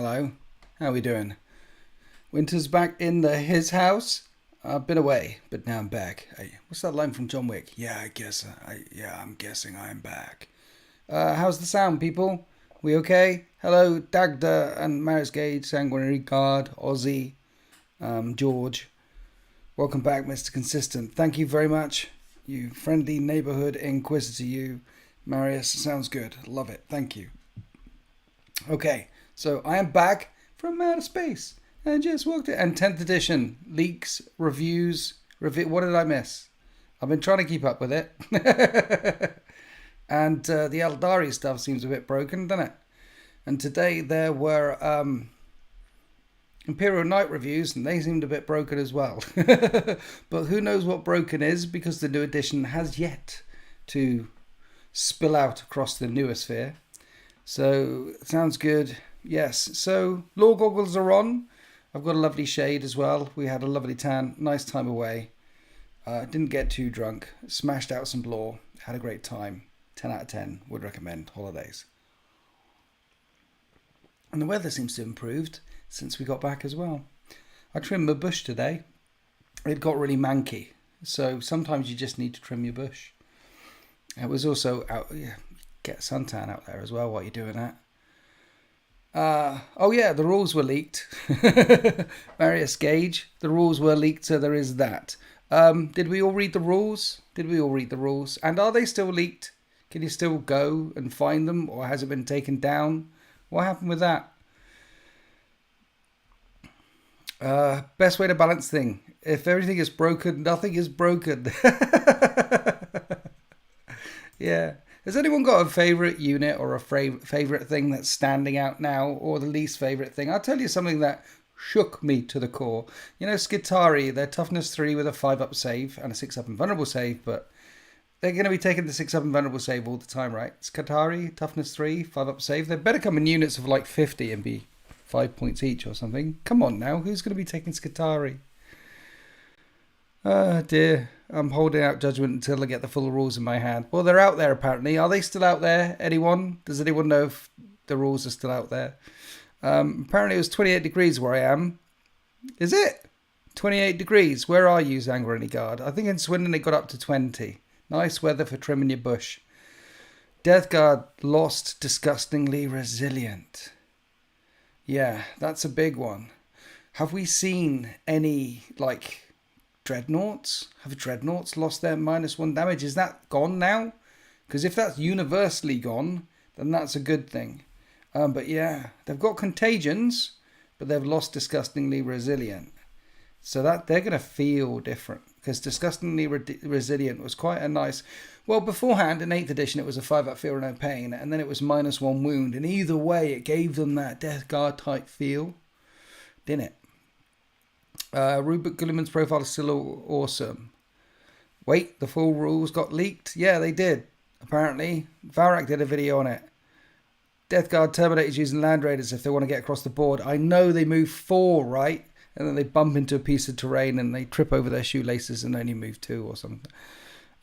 Hello. How we doing? Winter's back in his house. I've been away, but now I'm back. Hey, what's that line from John Wick? Yeah, I guess. I'm guessing I'm back. How's the sound, people? We okay? Hello, Dagda and Maris Gage, Sanguinary Guard, Ozzy, George. Welcome back, Mr. Consistent. Thank you very much. You friendly neighborhood inquisitor, you. Marius, sounds good. Love it. Thank you. Okay, so I am back from outer space. I just walked it. And 10th edition leaks, reviews. What did I miss? I've been trying to keep up with it. And the Eldari stuff seems a bit broken, doesn't it? And today there were Imperial Knight reviews, and they seemed a bit broken as well. But who knows what broken is, because the new edition has yet to spill out across the newosphere. So, sounds good. Yes, so law goggles are on. I've got a lovely shade as well. We had a lovely tan, nice time away. Didn't get too drunk. Smashed out some law. Had a great time. 10 out of 10. Would recommend holidays. And the weather seems to have improved since we got back as well. I trimmed my bush today. It got really manky. So sometimes you just need to trim your bush. It was also out... Yeah, get suntan out there as well while you're doing that. Oh yeah, the rules were leaked. Marius Gage, the rules were leaked, so there is that. Did we all read the rules? And are they still leaked? Can you still go and find them, or has it been taken down? What happened with that? Best way to balance thing. If everything is broken, nothing is broken. Yeah. Has anyone got a favourite unit or a favourite thing that's standing out now, or the least favourite thing? I'll tell you something that shook me to the core. You know, Skitarii, they're toughness 3 with a 5-up save and a 6-up invulnerable save, but they're going to be taking the 6-up invulnerable save all the time, right? Skitarii, toughness 3, 5-up save. They better come in units of like 50 and be 5 points each or something. Come on now, who's going to be taking Skitarii? Oh dear, I'm holding out judgment until I get the full rules in my hand. Well, they're out there apparently. Are they still out there? Anyone? Does anyone know if the rules are still out there? Apparently it was 28 degrees where I am. Is it? 28 degrees. Where are you, Sanguinary Guard? I think in Swindon it got up to 20. Nice weather for trimming your bush. Death Guard lost disgustingly resilient. Yeah, that's a big one. Have we seen any, like... Dreadnoughts? Have Dreadnoughts lost their -1 damage? Is that gone now? Because if that's universally gone, then that's a good thing. But yeah, they've got contagions, but they've lost disgustingly resilient. So that they're going to feel different. Because disgustingly resilient was quite a nice... Well, beforehand, in 8th edition, it was a 5-up feel no pain, and then it was -1 wound. And either way, it gave them that Death Guard type feel. Didn't it? Rupert Gulliman's profile is still awesome. Wait, the full rules got leaked? Yeah, they did. Apparently. Varak did a video on it. Death Guard Terminators using Land Raiders if they want to get across the board. I know they move 4, right? And then they bump into a piece of terrain and they trip over their shoelaces and only move 2 or something.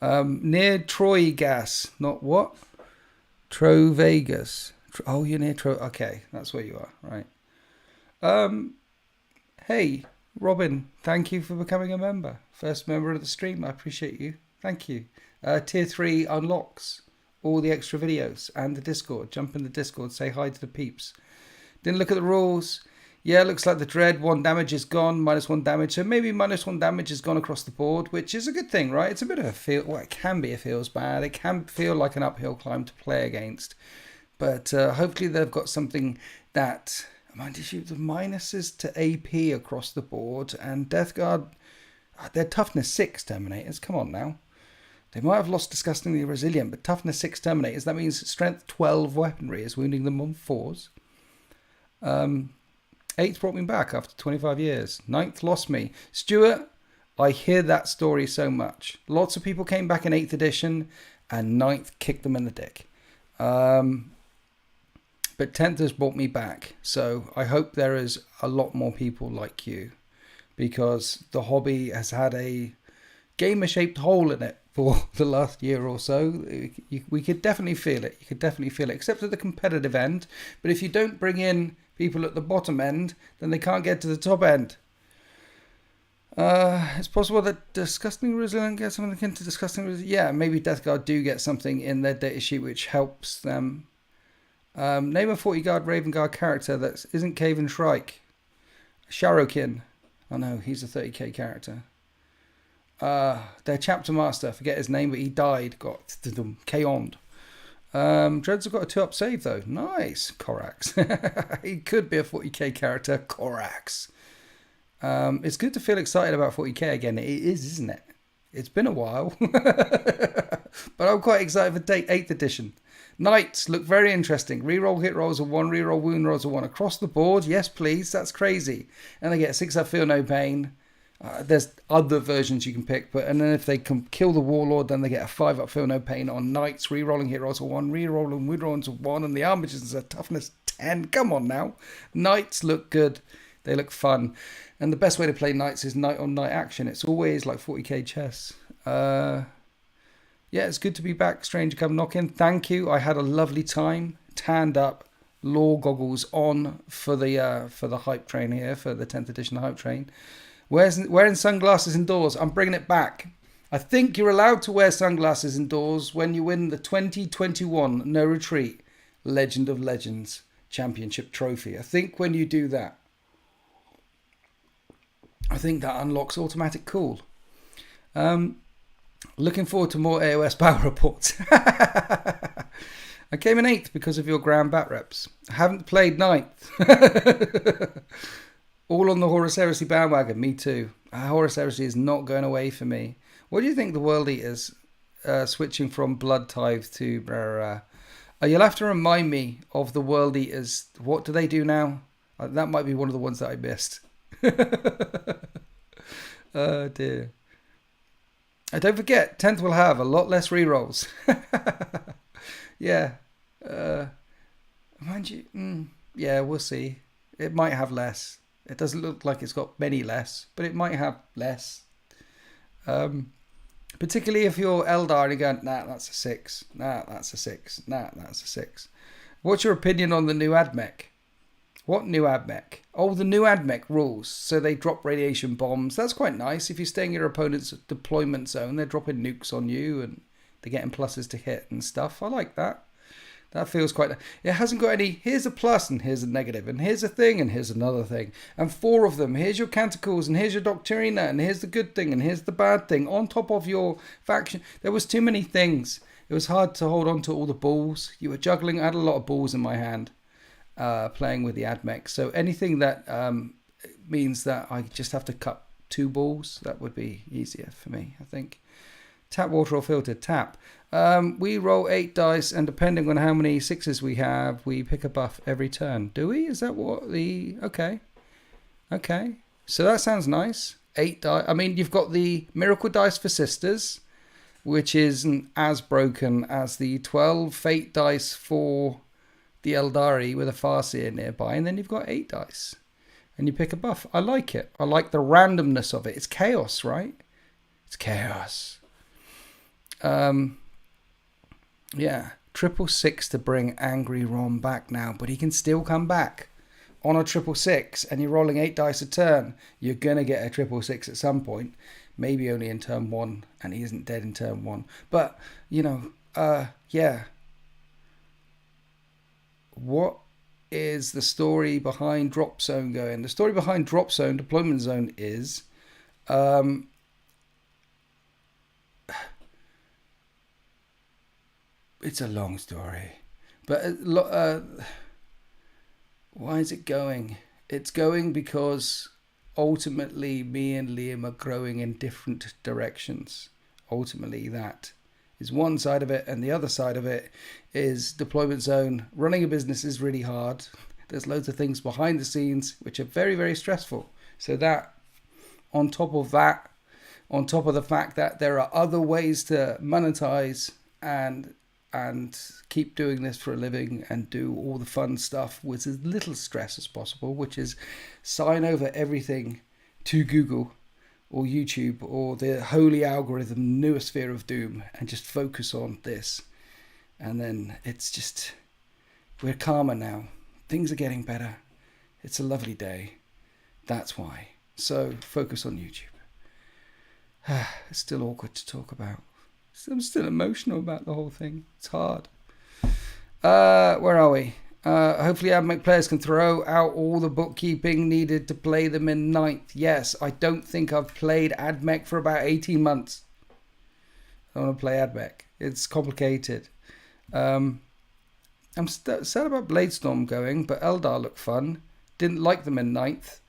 Near Troy Gas. Not what? Trovegas. Oh, you're near Troy. Okay, that's where you are. Right. Hey... Robin, thank you for becoming a member. First member of the stream. I appreciate you. Thank you. Tier 3 unlocks all the extra videos and the Discord. Jump in the Discord. Say hi to the peeps. Didn't look at the rules. Yeah, looks like the Dread 1 damage is gone. -1 damage. So maybe -1 damage has gone across the board, which is a good thing, right? It's a bit of a feel. Well, it can be. It feels bad. It can feel like an uphill climb to play against. But hopefully they've got something that... Mind you, the minuses to AP across the board, and Death Guard, they're toughness 6 Terminators. Come on now. They might have lost disgustingly resilient, but toughness 6 Terminators, that means strength 12 weaponry is wounding them on 4s. 8th brought me back after 25 years. 9th lost me. Stuart, I hear that story so much. Lots of people came back in 8th edition, and 9th kicked them in the dick. But 10th has brought me back, so I hope there is a lot more people like you, because the hobby has had a gamer-shaped hole in it for the last year or so. We could definitely feel it. You could definitely feel it, except at the competitive end. But if you don't bring in people at the bottom end, then they can't get to the top end. It's possible that Disgusting Resilient gets something akin to Disgusting Resilient. Yeah, maybe Death Guard do get something in their datasheet which helps them. Name a 40 Guard Raven Guard character that isn't Caven Shrike. Sharokin. Oh no, he's a 30k character. Their chapter master, forget his name, but he died. Got Kaond. Dreads have got a 2-up save though. Nice, Korax. He could be a 40k character, Korax. It's good to feel excited about 40k again. It is, isn't it? It's been a while, but I'm quite excited for 8th edition. Knights look very interesting. Reroll hit rolls of 1, reroll wound rolls of 1 across the board. Yes, please. That's crazy. And they get 6-up feel no pain. There's other versions you can pick, and then if they can kill the warlord, then they get a 5-up feel no pain on knights. Rerolling hit rolls of 1, rerolling wound rolls of 1, and the armages is a toughness 10. Come on now. Knights look good. They look fun. And the best way to play knights is knight on knight action. It's always like 40k chess. Yeah, it's good to be back. Stranger come knocking. Thank you. I had a lovely time. Tanned up, law goggles on for the hype train here, for the 10th edition hype train. Wearing sunglasses indoors. I'm bringing it back. I think you're allowed to wear sunglasses indoors when you win the 2021 No Retreat Legend of Legends Championship Trophy. I think when you do that, I think that unlocks automatic cool. Looking forward to more AOS power reports. I came in 8th because of your Grand Bat reps. I haven't played 9th. All on the Horus Heresy bandwagon. Me too. Horus Heresy is not going away for me. What do you think the World Eaters switching from Blood Tithe to... you'll have to remind me of the World Eaters. What do they do now? That might be one of the ones that I missed. Oh dear. Don't forget, 10th will have a lot less rerolls. Yeah. Mind you, yeah, we'll see. It might have less. It doesn't look like it's got many less, but it might have less. Particularly if you're Eldar and you're going, nah, that's a 6. Nah, that's a 6. Nah, that's a 6. What's your opinion on the new AdMech? What new AdMech? Oh, the new AdMech rules. So they drop radiation bombs. That's quite nice. If you stay in your opponent's deployment zone, they're dropping nukes on you and they're getting pluses to hit and stuff. I like that. That feels quite... It hasn't got any... Here's a plus and here's a negative and here's a thing and here's another thing. And 4 of them. Here's your Canticles and here's your Doctrina and here's the good thing and here's the bad thing. On top of your faction. There was too many things. It was hard to hold on to all the balls. You were juggling. I had a lot of balls in my hand. Playing with the AdMech. So anything that means that I just have to cut 2 balls, that would be easier for me, I think. Tap water or filtered? Tap. We roll 8 dice, and depending on how many 6s we have, we pick a buff every turn. Do we? Is that what the... Okay. Okay. So that sounds nice. 8 dice. I mean, you've got the Miracle Dice for Sisters, which isn't as broken as the 12 Fate Dice for... the Eldari with a Farseer nearby, and then you've got 8 dice and you pick a buff. I like it. I like the randomness of it. It's chaos, right? It's chaos. Yeah, 666 to bring Angry Rom back now, but he can still come back on a 666, and you're rolling 8 dice a turn. You're gonna get a 666 at some point, maybe only in turn 1, and he isn't dead in turn 1. But you know, yeah. What is the story behind Drop Zone going? The story behind Drop Zone, Deployment Zone, is it's a long story, but why is it going? It's going because ultimately me and Liam are growing in different directions. Ultimately, that is one side of it, and the other side of it is Deployment Zone. Running a business is really hard. There's loads of things behind the scenes which are very, very stressful. So that, on top of that, on top of the fact that there are other ways to monetize and keep doing this for a living and do all the fun stuff with as little stress as possible, which is sign over everything to Google or YouTube or the holy algorithm, noosphere of doom, and just focus on this. And then it's just, we're calmer now. Things are getting better. It's a lovely day. That's why. So focus on YouTube. It's still awkward to talk about. I'm still emotional about the whole thing. It's hard. Where are we? Hopefully AdMech players can throw out all the bookkeeping needed to play them in 9th. Yes, I don't think I've played AdMech for about 18 months. I want to play AdMech. It's complicated. I'm sad about Bladestorm going, but Eldar look fun. Didn't like them in 9th.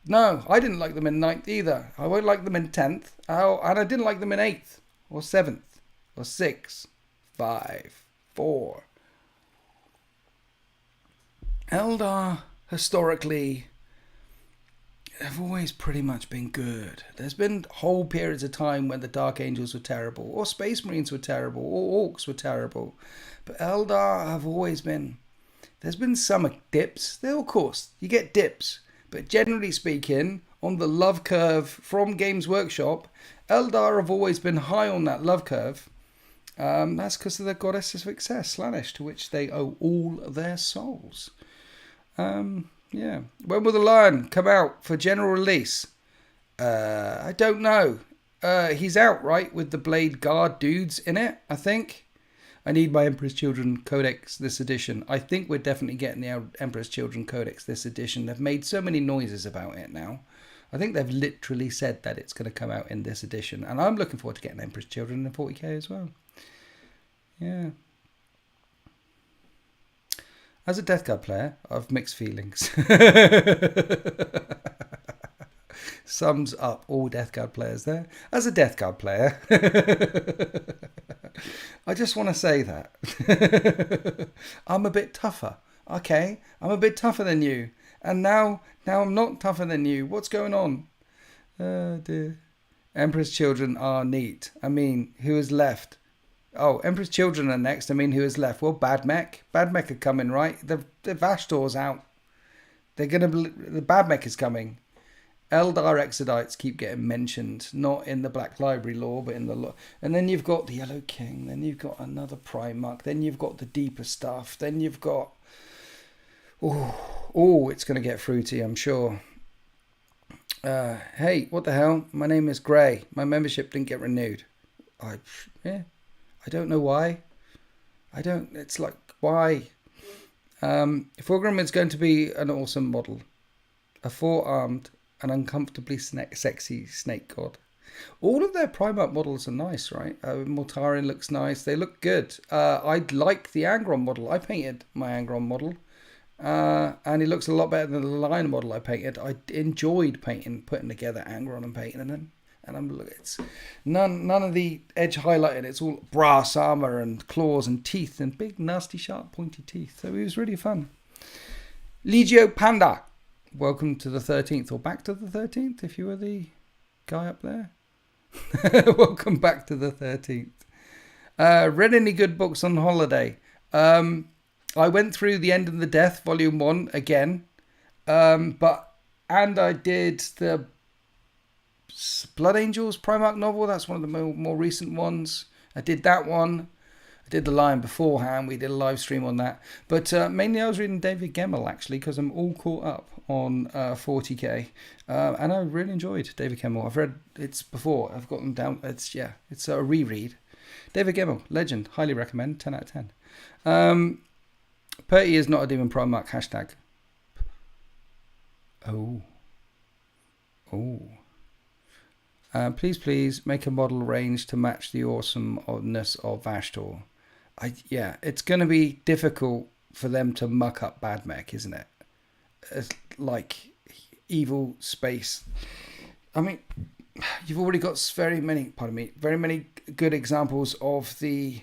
No, I didn't like them in 9th either. I won't like them in 10th. And I didn't like them in 8th or 7th or 6th, 5, 4. Eldar, historically, have always pretty much been good. There's been whole periods of time when the Dark Angels were terrible, or Space Marines were terrible, or Orcs were terrible. But Eldar have always been... There's been some dips. There, of course, you get dips. But generally speaking, on the love curve from Games Workshop, Eldar have always been high on that love curve. That's because of the Goddess of Success, Slaanesh, to which they owe all their souls. Yeah. When will the Lion come out for general release? I don't know. He's out, right, with the Blade Guard dudes in it, I think. I need my Emperor's Children Codex this edition. I think we're definitely getting the Emperor's Children Codex this edition. They've made so many noises about it now. I think they've literally said that it's going to come out in this edition. And I'm looking forward to getting Emperor's Children in 40k as well. Yeah. As a Death Guard player, I've mixed feelings. Sums up all Death Guard players there. As a Death Guard player, I just want to say that. I'm a bit tougher. Okay, I'm a bit tougher than you. And now I'm not tougher than you. What's going on? Oh dear. Emperor's Children are neat. I mean, who is left? Oh, Emperor's Children are next. I mean, who is left? Well, Bad Mech. Bad Mech are coming, right? The Vashtor's out. The Bad Mech is coming. Eldar Exodites keep getting mentioned, not in the Black Library lore, but in the lore. And then you've got the Yellow King. Then you've got another Primarch. Then you've got the deeper stuff. Then you've got... Oh, it's going to get fruity, I'm sure. Hey, what the hell? My name is Gray. My membership didn't get renewed. I don't know why. It's like, why? Fulgrim is going to be an awesome model. A 4-armed and uncomfortably sexy snake god. All of their Primarch models are nice, right? Mortarion looks nice. They look good. I like the Angron model. I painted my Angron model. And he looks a lot better than the Lion model I painted. I enjoyed putting together Angron and painting them. And it's none of the edge highlighted. It's all brass armor and claws and teeth and big, nasty, sharp, pointy teeth. So it was really fun. Legio Panda, welcome to the 13th, or back to the 13th if you were the guy up there. Welcome back to the 13th. Read any good books on holiday? I went through The End of the Death, Volume 1 again. And I did the Blood Angels Primarch novel. That's one of the more recent ones. I did that one. I did The Lion beforehand. We did a live stream on that. But mainly I was reading David Gemmell, actually, because I'm all caught up on 40k. And I really enjoyed David Gemmell. I've read it before. I've got them down. It's a reread. David Gemmell, legend. Highly recommend. 10 out of 10. Perty is not a Demon Primarch. Hashtag. Oh. Please make a model range to match the awesomeness of Vashtor. It's going to be difficult for them to muck up Bad Mech, isn't it? It's like evil space. I mean, you've already got very many good examples of the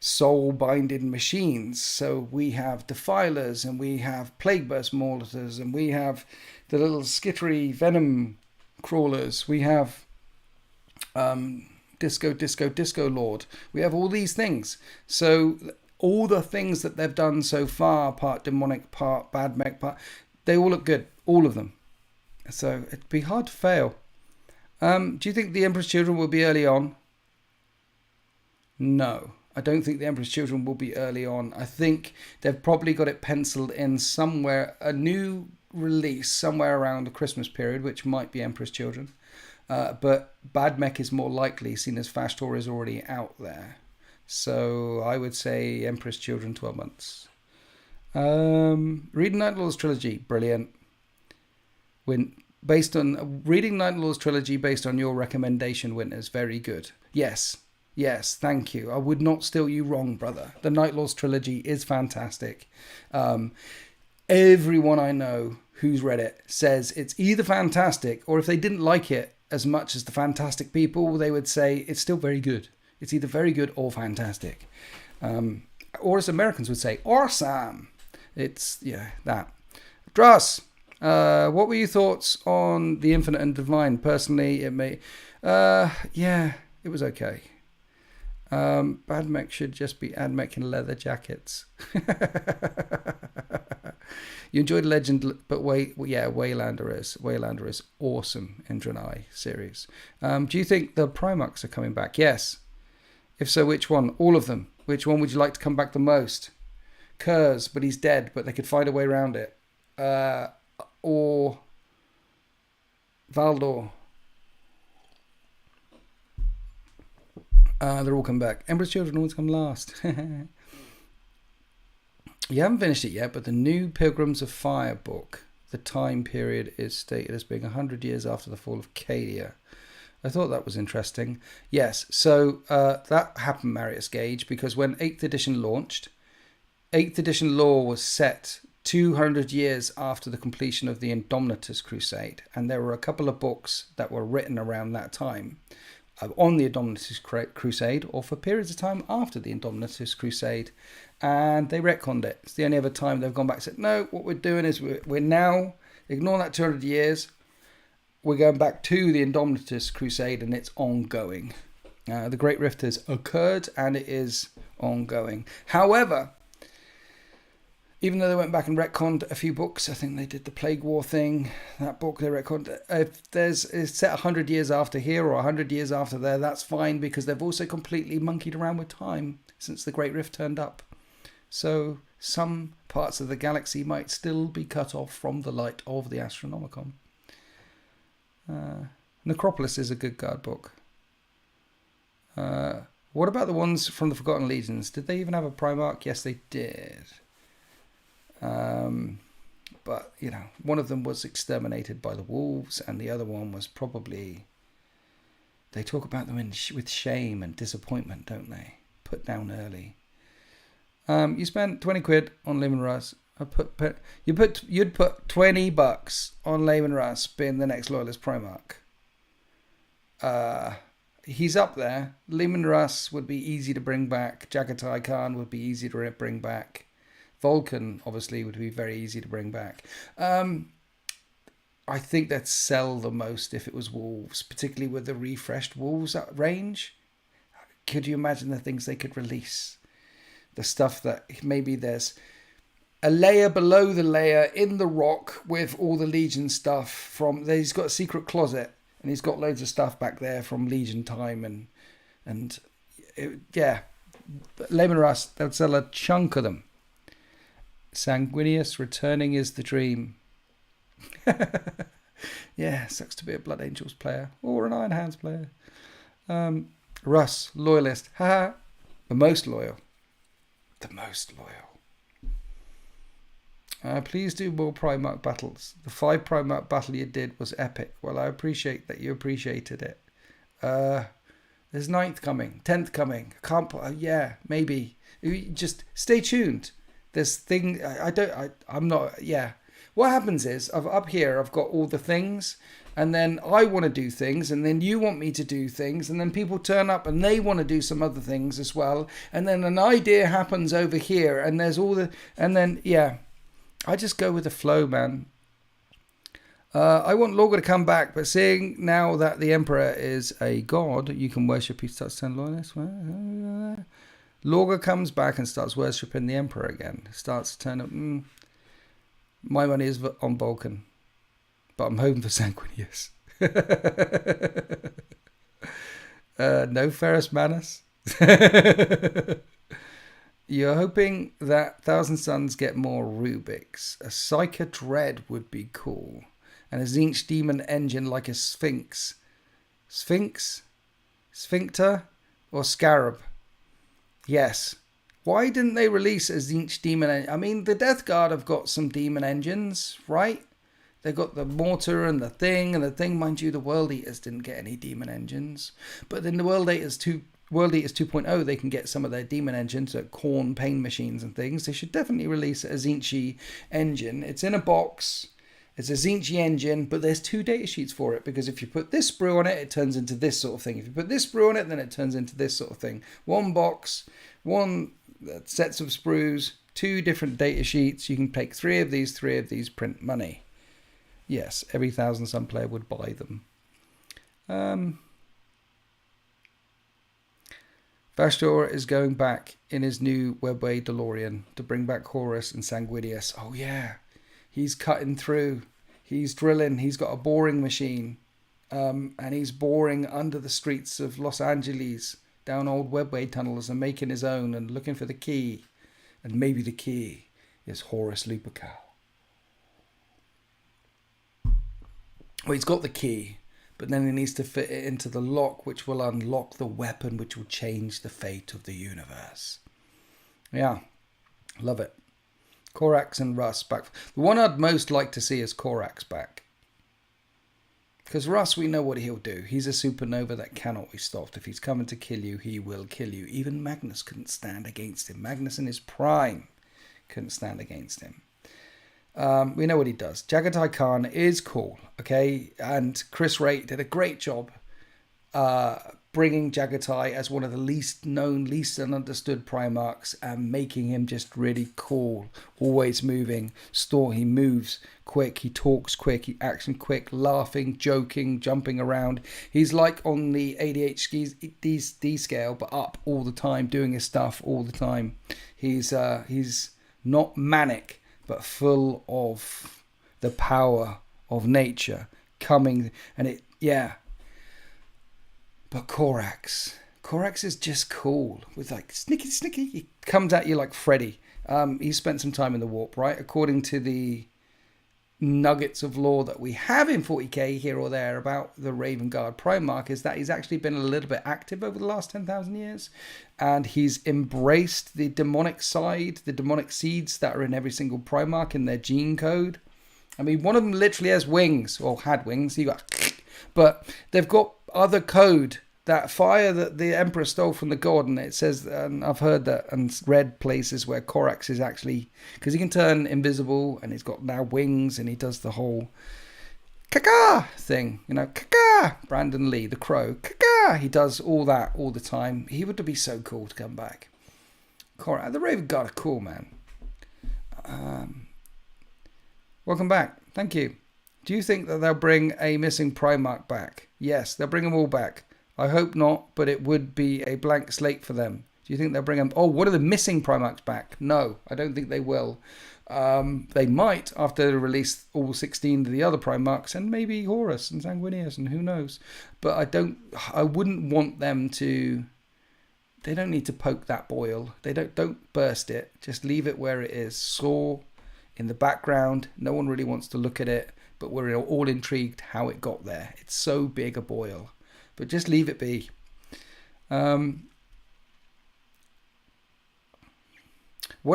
soul-binding machines. So we have Defilers, and we have Plague Burst Mortars, and we have the little skittery venom crawlers. We have Disco Lord. We have all these things. So all the things that they've done so far, part demonic, part Bad Mech, they all look good. All of them. So it'd be hard to fail. Do you think the Emperor's Children will be early on? No. I don't think the Emperor's Children will be early on. I think they've probably got it penciled in somewhere. A new release somewhere around the Christmas period, which might be Emperor's Children. But Bad Mech is more likely, seeing as Fashtor is already out there. So I would say Emperor's Children, 12 months. Reading Night Lord's trilogy, brilliant. Reading Night Lord's trilogy based on your recommendation, Winters, very good. Yes, thank you. I would not steal you wrong, brother. The Night Lord's trilogy is fantastic. Everyone I know who's read it says it's either fantastic, or if they didn't like it as much as the fantastic people, they would say it's still very good. It's either very good or fantastic. Or as Americans would say, awesome. It's, that. Dross, what were your thoughts on The Infinite and Divine? Personally, it was okay. Bad Mech should just be Admech in leather jackets. You enjoyed Legend, but Waylander is awesome in Draenei series. Do you think the Primarchs are coming back? Yes. If so, which one? All of them. Which one would you like to come back the most? Kurz, but he's dead, but they could find a way around it. Or Valdor. They're all come back. Emperor's Children always come last. You haven't finished it yet, but the new Pilgrims of Fire book, the time period is stated as being 100 years after the fall of Cadia. I thought that was interesting. Yes, so that happened, Marius Gage, because when 8th edition launched, 8th edition lore was set 200 years after the completion of the Indomitus Crusade, and there were a couple of books that were written around that time on the Indomitus Crusade, or for periods of time after the Indomitus Crusade, and they retconned it. It's the only other time they've gone back and said, no, what we're doing is we're now, ignoring that 200 years, we're going back to the Indomitus Crusade, and it's ongoing. The Great Rift has occurred, and it is ongoing. However, even though they went back and retconned a few books, I think they did the Plague War thing, that book they retconned. If it's set 100 years after here or 100 years after there, that's fine, because they've also completely monkeyed around with time since the Great Rift turned up. So some parts of the galaxy might still be cut off from the light of the Astronomicon. Necropolis is a good guard book. What about the ones from the Forgotten Legions? Did they even have a Primarch? Yes, they did. But, one of them was exterminated by the wolves, and the other one was probably... They talk about them with shame and disappointment, don't they? Put down early. You spent 20 quid on Leman Russ. You'd put $20 on Leman Russ being the next Loyalist Primarch. He's up there. Leman Russ would be easy to bring back. Jagatai Khan would be easy to bring back. Vulcan, obviously, would be very easy to bring back. I think they'd sell the most if it was Wolves, particularly with the refreshed Wolves range. Could you imagine the things they could release? The stuff that maybe there's a layer below the layer in the rock with all the Legion stuff he's got a secret closet, and he's got loads of stuff back there from Legion time, and Leman Russ, they'll sell a chunk of them. Sanguinius returning is the dream. Yeah, sucks to be a Blood Angels player or an Iron Hands player. Russ, loyalist. Haha. The most loyal. Please do more Primarch battles. The 5 Primarch battle you did was epic. Well, I appreciate that you appreciated it. There's 9th coming, 10th coming. Yeah, maybe. Just stay tuned. There's thing. I'm not. Yeah. What happens is, up here, I've got all the things, and then I want to do things, and then you want me to do things, and then people turn up and they want to do some other things as well, and then an idea happens over here, and there's and then I just go with the flow, man. I want Lorga to come back, but seeing now that the Emperor is a god, you can worship. He starts to turn loyalist. Lorga comes back and starts worshipping the Emperor again. Starts to turn up. My money is on Vulcan, but I'm hoping for Sanguinius. No Ferrus Manus. You're hoping that Thousand Suns get more Rubiks. A Psyker Dread would be cool. And a Zinch Demon engine like a Sphinx. Sphinx? Sphincter? Or Scarab? Yes. Why didn't they release a Zinch Demon engine? I mean, the Death Guard have got some demon engines, right? They've got the Mortar and the Thing. Mind you, the World Eaters didn't get any demon engines. But then the World Eaters 2.0, they can get some of their demon engines, like Khorne pain machines and things. They should definitely release a Zinchi engine. It's in a box. It's a Zinchi engine, but there's 2 datasheets for it, because if you put this sprue on it, it turns into this sort of thing. If you put this sprue on it, then it turns into this sort of thing. 1 box, 1 sets of sprues, 2 different datasheets. You can take 3 of these, print money. Yes, every Thousand Sun player would buy them. Vashtor is going back in his new Webway DeLorean to bring back Horus and Sanguinius. Oh yeah, he's cutting through. He's drilling. He's got a boring machine. And he's boring under the streets of Los Angeles, down old Webway tunnels, and making his own and looking for the key. And maybe the key is Horus Lupercal. Well, he's got the key, but then he needs to fit it into the lock, which will unlock the weapon, which will change the fate of the universe. Yeah, love it. Corax and Russ back. The one I'd most like to see is Corax back. Because Russ, we know what he'll do. He's a supernova that cannot be stopped. If he's coming to kill you, he will kill you. Even Magnus couldn't stand against him. Magnus in his prime couldn't stand against him. We know what he does. Jagatai Khan is cool, okay? And Chris Ray did a great job bringing Jagatai as one of the least known, least understood Primarchs and making him just really cool. Always moving. He moves quick, he talks quick, he action quick, laughing, joking, jumping around. He's like on the ADHD scale, but up all the time, doing his stuff all the time. He's not manic, but full of the power of nature coming, and it, yeah. But Corax is just cool with like snicky. He comes at you like Freddy. He spent some time in the warp, right? According to the nuggets of lore that we have in 40k here or there about the Raven Guard Primarch, is that he's actually been a little bit active over the last 10,000 years, and he's embraced the demonic side, the demonic seeds that are in every single Primarch in their gene code. I mean, one of them literally has wings, or had wings, but they've got other code, that fire that the Emperor stole from the god, and it says, and I've heard that and read places where Corax is actually, because he can turn invisible and he's got now wings and he does the whole caca thing, caca. Brandon Lee, the crow, caca. He does all that all the time. He would be so cool to come back. Corax, the Raven Guard are cool, man. Welcome back. Thank you. Do you think that they'll bring a missing Primarch back? Yes, they'll bring them all back. I hope not, but it would be a blank slate for them. Do you think they'll bring them? Oh, what are the missing Primarchs back? No, I don't think they will. They might after they release all 16 of the other Primarchs, and maybe Horus and Sanguinius, and who knows. But I wouldn't want them to. They don't need to poke that boil. They don't burst it. Just leave it where it is. Saw in the background. No one really wants to look at it, but we're all intrigued how it got there. It's so big a boil. But just leave it be. What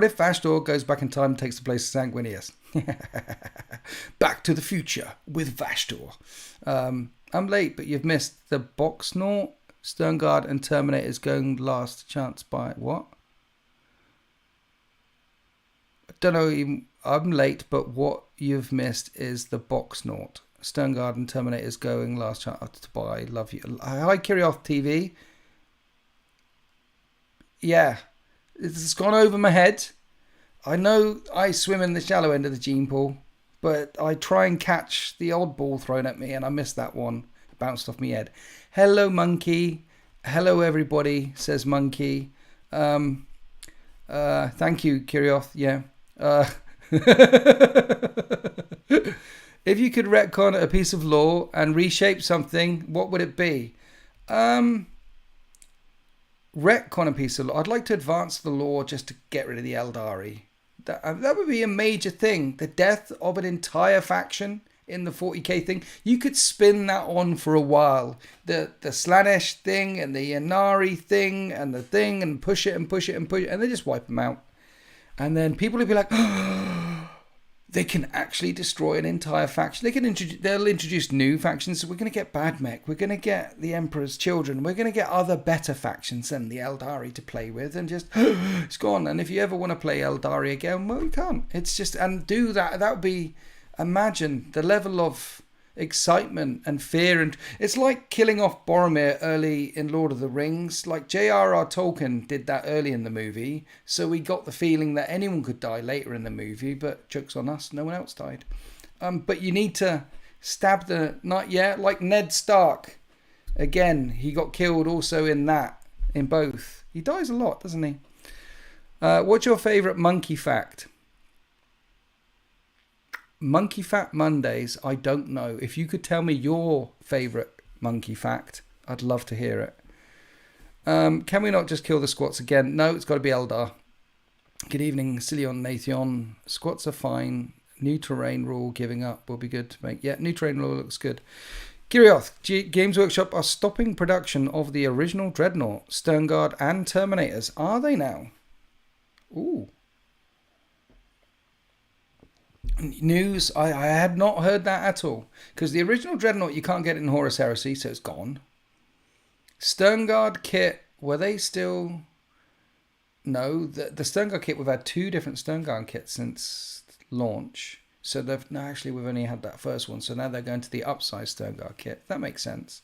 if Vashtor goes back in time and takes the place of Sanguinius? Back to the future with Vashtor. I'm late, but you've missed the Boxnaut, Sternguard and Terminator's going last chance by what? I don't know. I'm late, but what you've missed is the Boxnaut. Sternguard and Terminator is going last chance to buy. Love you. Hi, Kirioth TV. Yeah, it's gone over my head. I know I swim in the shallow end of the gene pool, but I try and catch the odd ball thrown at me, and I missed that one. It bounced off my head. Hello, Monkey. Hello, everybody, says Monkey. Thank you, Kirioth. Yeah. If you could retcon a piece of lore and reshape something, what would it be? retcon a piece of law. I'd like to advance the law just to get rid of the Eldari. That would be a major thing. The death of an entire faction in the 40k thing. You could spin that on for a while. The Slaanesh thing and the Ynnari thing and the thing, and push it and push it and push it, and they just wipe them out. And then people will be like, they can actually destroy an entire faction. They'll introduce new factions. So we're going to get Badmech. We're going to get the Emperor's Children. We're going to get other better factions than the Eldari to play with, and just it's gone. And if you ever want to play Eldari again, well, you can't. It's just, and do that. That would be, imagine the level of excitement and fear, and it's like killing off Boromir early in Lord of the Rings. Like J.R.R. Tolkien did that early in the movie, so we got the feeling that anyone could die later in the movie, but joke's on us, no one else died. But you need to stab not yet, like Ned Stark. Again, he got killed also in both. He dies a lot, doesn't he? What's your favourite monkey fact? Monkey Fact Mondays, I don't know. If you could tell me your favourite monkey fact, I'd love to hear it. Can we not just kill the squats again? No, it's got to be Eldar. Good evening, Cilion Nathion. Squats are fine. New terrain rule giving up will be good to make. Yeah, new terrain rule looks good. Kirioth, Games Workshop are stopping production of the original Dreadnought, Sternguard and Terminators. Are they now? Ooh. News, I had not heard that at all, because the original Dreadnought you can't get in Horus Heresy, so it's gone. Sternguard kit, were they still? No, the Sternguard kit, we've had 2 different Sternguard kits since launch, so we've only had that first one, so now they're going to the upsized Sternguard kit. That makes sense.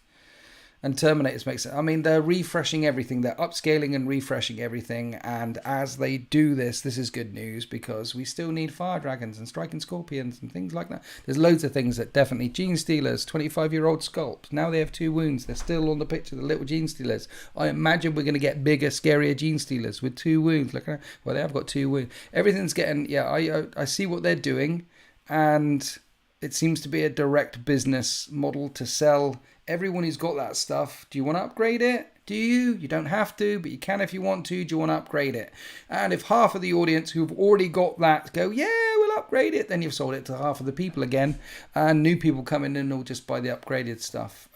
And Terminators makes sense. I mean, they're refreshing everything. They're upscaling and refreshing everything. And as they do this is good news, because we still need Fire Dragons and Striking Scorpions and things like that. There's loads of things that definitely... Gene Stealers, 25-year-old sculpt. Now they have 2 wounds. They're still on the picture, the little Gene Stealers. I imagine we're going to get bigger, scarier Gene Stealers with 2 wounds. Well, they have got 2 wounds. Everything's getting... Yeah, I see what they're doing. And it seems to be a direct business model to sell... Everyone who's got that stuff, do you want to upgrade it? Do you? You don't have to, but you can if you want to. Do you want to upgrade it? And if half of the audience who've already got that go, yeah, we'll upgrade it, then you've sold it to half of the people again. And new people come in and will just buy the upgraded stuff.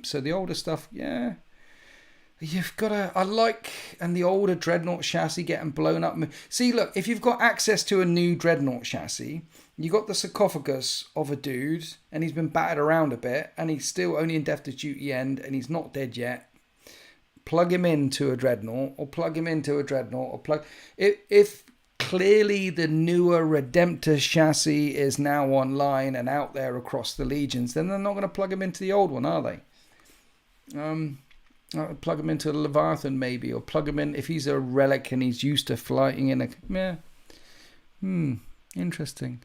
So the older stuff, yeah. You've got to, and the older Dreadnought chassis getting blown up. See, look, if you've got access to a new Dreadnought chassis, you got the sarcophagus of a dude, and he's been battered around a bit, and he's still only in Death to Duty End, and he's not dead yet. Plug him into a Dreadnought, or plug him into a Dreadnought, or plug... If clearly the newer Redemptor chassis is now online and out there across the legions, then they're not going to plug him into the old one, are they? Plug him into a Leviathan maybe, or plug him in if he's a relic and he's used to flying in a... Yeah. Interesting.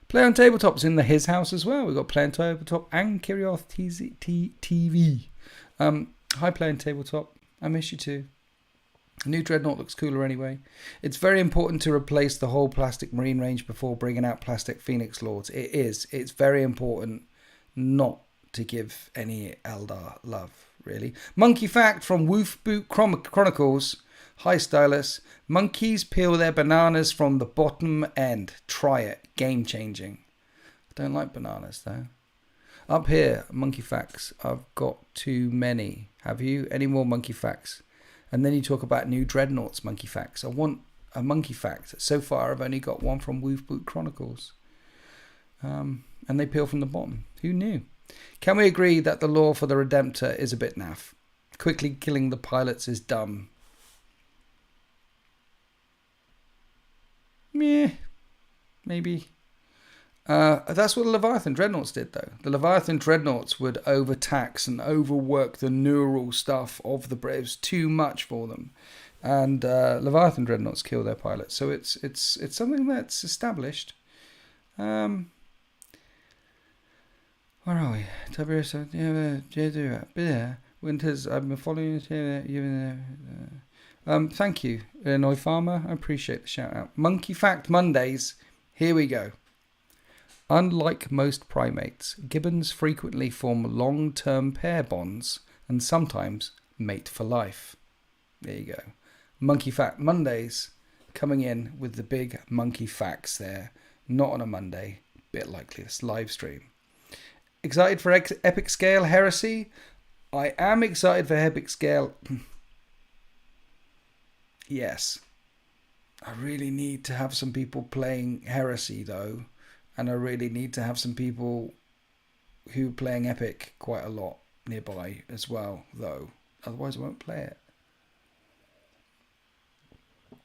Play on Tabletop's in his house as well. We've got Play on Tabletop and Kirioth TV. Hi, Play on Tabletop. I miss you too. New Dreadnought looks cooler anyway. It's very important to replace the whole plastic Marine range before bringing out plastic Phoenix Lords. It is. It's very important not to give any Eldar love, really. Monkey fact from Woof Boot Chronicles. Hi, Stylus. Monkeys peel their bananas from the bottom end. Try it. Game changing. I don't like bananas, though. Up here, monkey facts. I've got too many. Have you? Any more monkey facts? And then you talk about new Dreadnoughts monkey facts. I want a monkey fact. So far, I've only got one from Woof Boot Chronicles. And they peel from the bottom. Who knew? Can we agree that the lore for the Redemptor is a bit naff? Quickly killing the pilots is dumb. Meh. Maybe. That's what the Leviathan Dreadnoughts did, though. The Leviathan Dreadnoughts would overtax and overwork the neural stuff of the Brave. It was too much for them. And Leviathan Dreadnoughts kill their pilots. So it's something that's established. Where are we? Tiberius, Winters, I've been following you. Thank you, Illinois Farmer. I appreciate the shout out. Monkey Fact Mondays. Here we go. Unlike most primates, gibbons frequently form long-term pair bonds and sometimes mate for life. There you go. Monkey Fact Mondays coming in with the big monkey facts there. Not on a Monday, bit likely this live stream. Excited for Epic Scale Heresy? I am excited for Epic Scale. Yes. I really need to have some people playing Heresy though. And I really need to have some people who are playing Epic quite a lot nearby as well though. Otherwise I won't play it.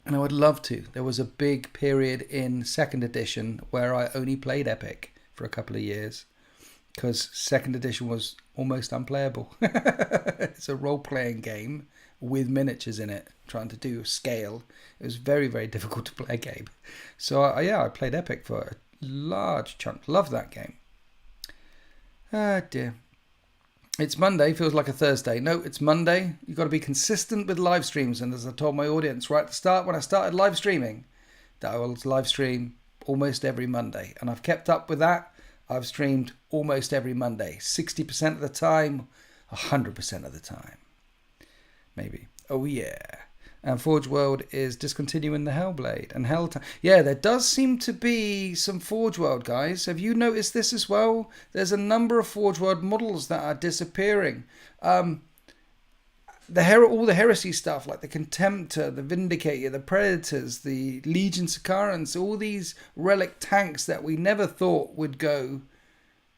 And I would love to. There was a big period in 2nd edition where I only played Epic for a couple of years. Because 2nd edition was almost unplayable. It's a role-playing game with miniatures in it, trying to do scale. It was very, very difficult to play a game. So, I played Epic for a large chunk. Love that game. Ah, dear. It's Monday, feels like a Thursday. No, it's Monday. You've got to be consistent with live streams. And as I told my audience right at the start, when I started live streaming, that I will live stream almost every Monday. And I've kept up with that. I've streamed almost every Monday, 60% of the time, 100% of the time. Maybe. Oh, yeah. And Forge World is discontinuing the Hellblade and Helltime. Yeah, there does seem to be some Forge World, guys. Have you noticed this as well? There's a number of Forge World models that are disappearing. All the Heresy stuff, like the Contemptor, the Vindicator, the Predators, the Legion Sicarans, all these relic tanks that we never thought would go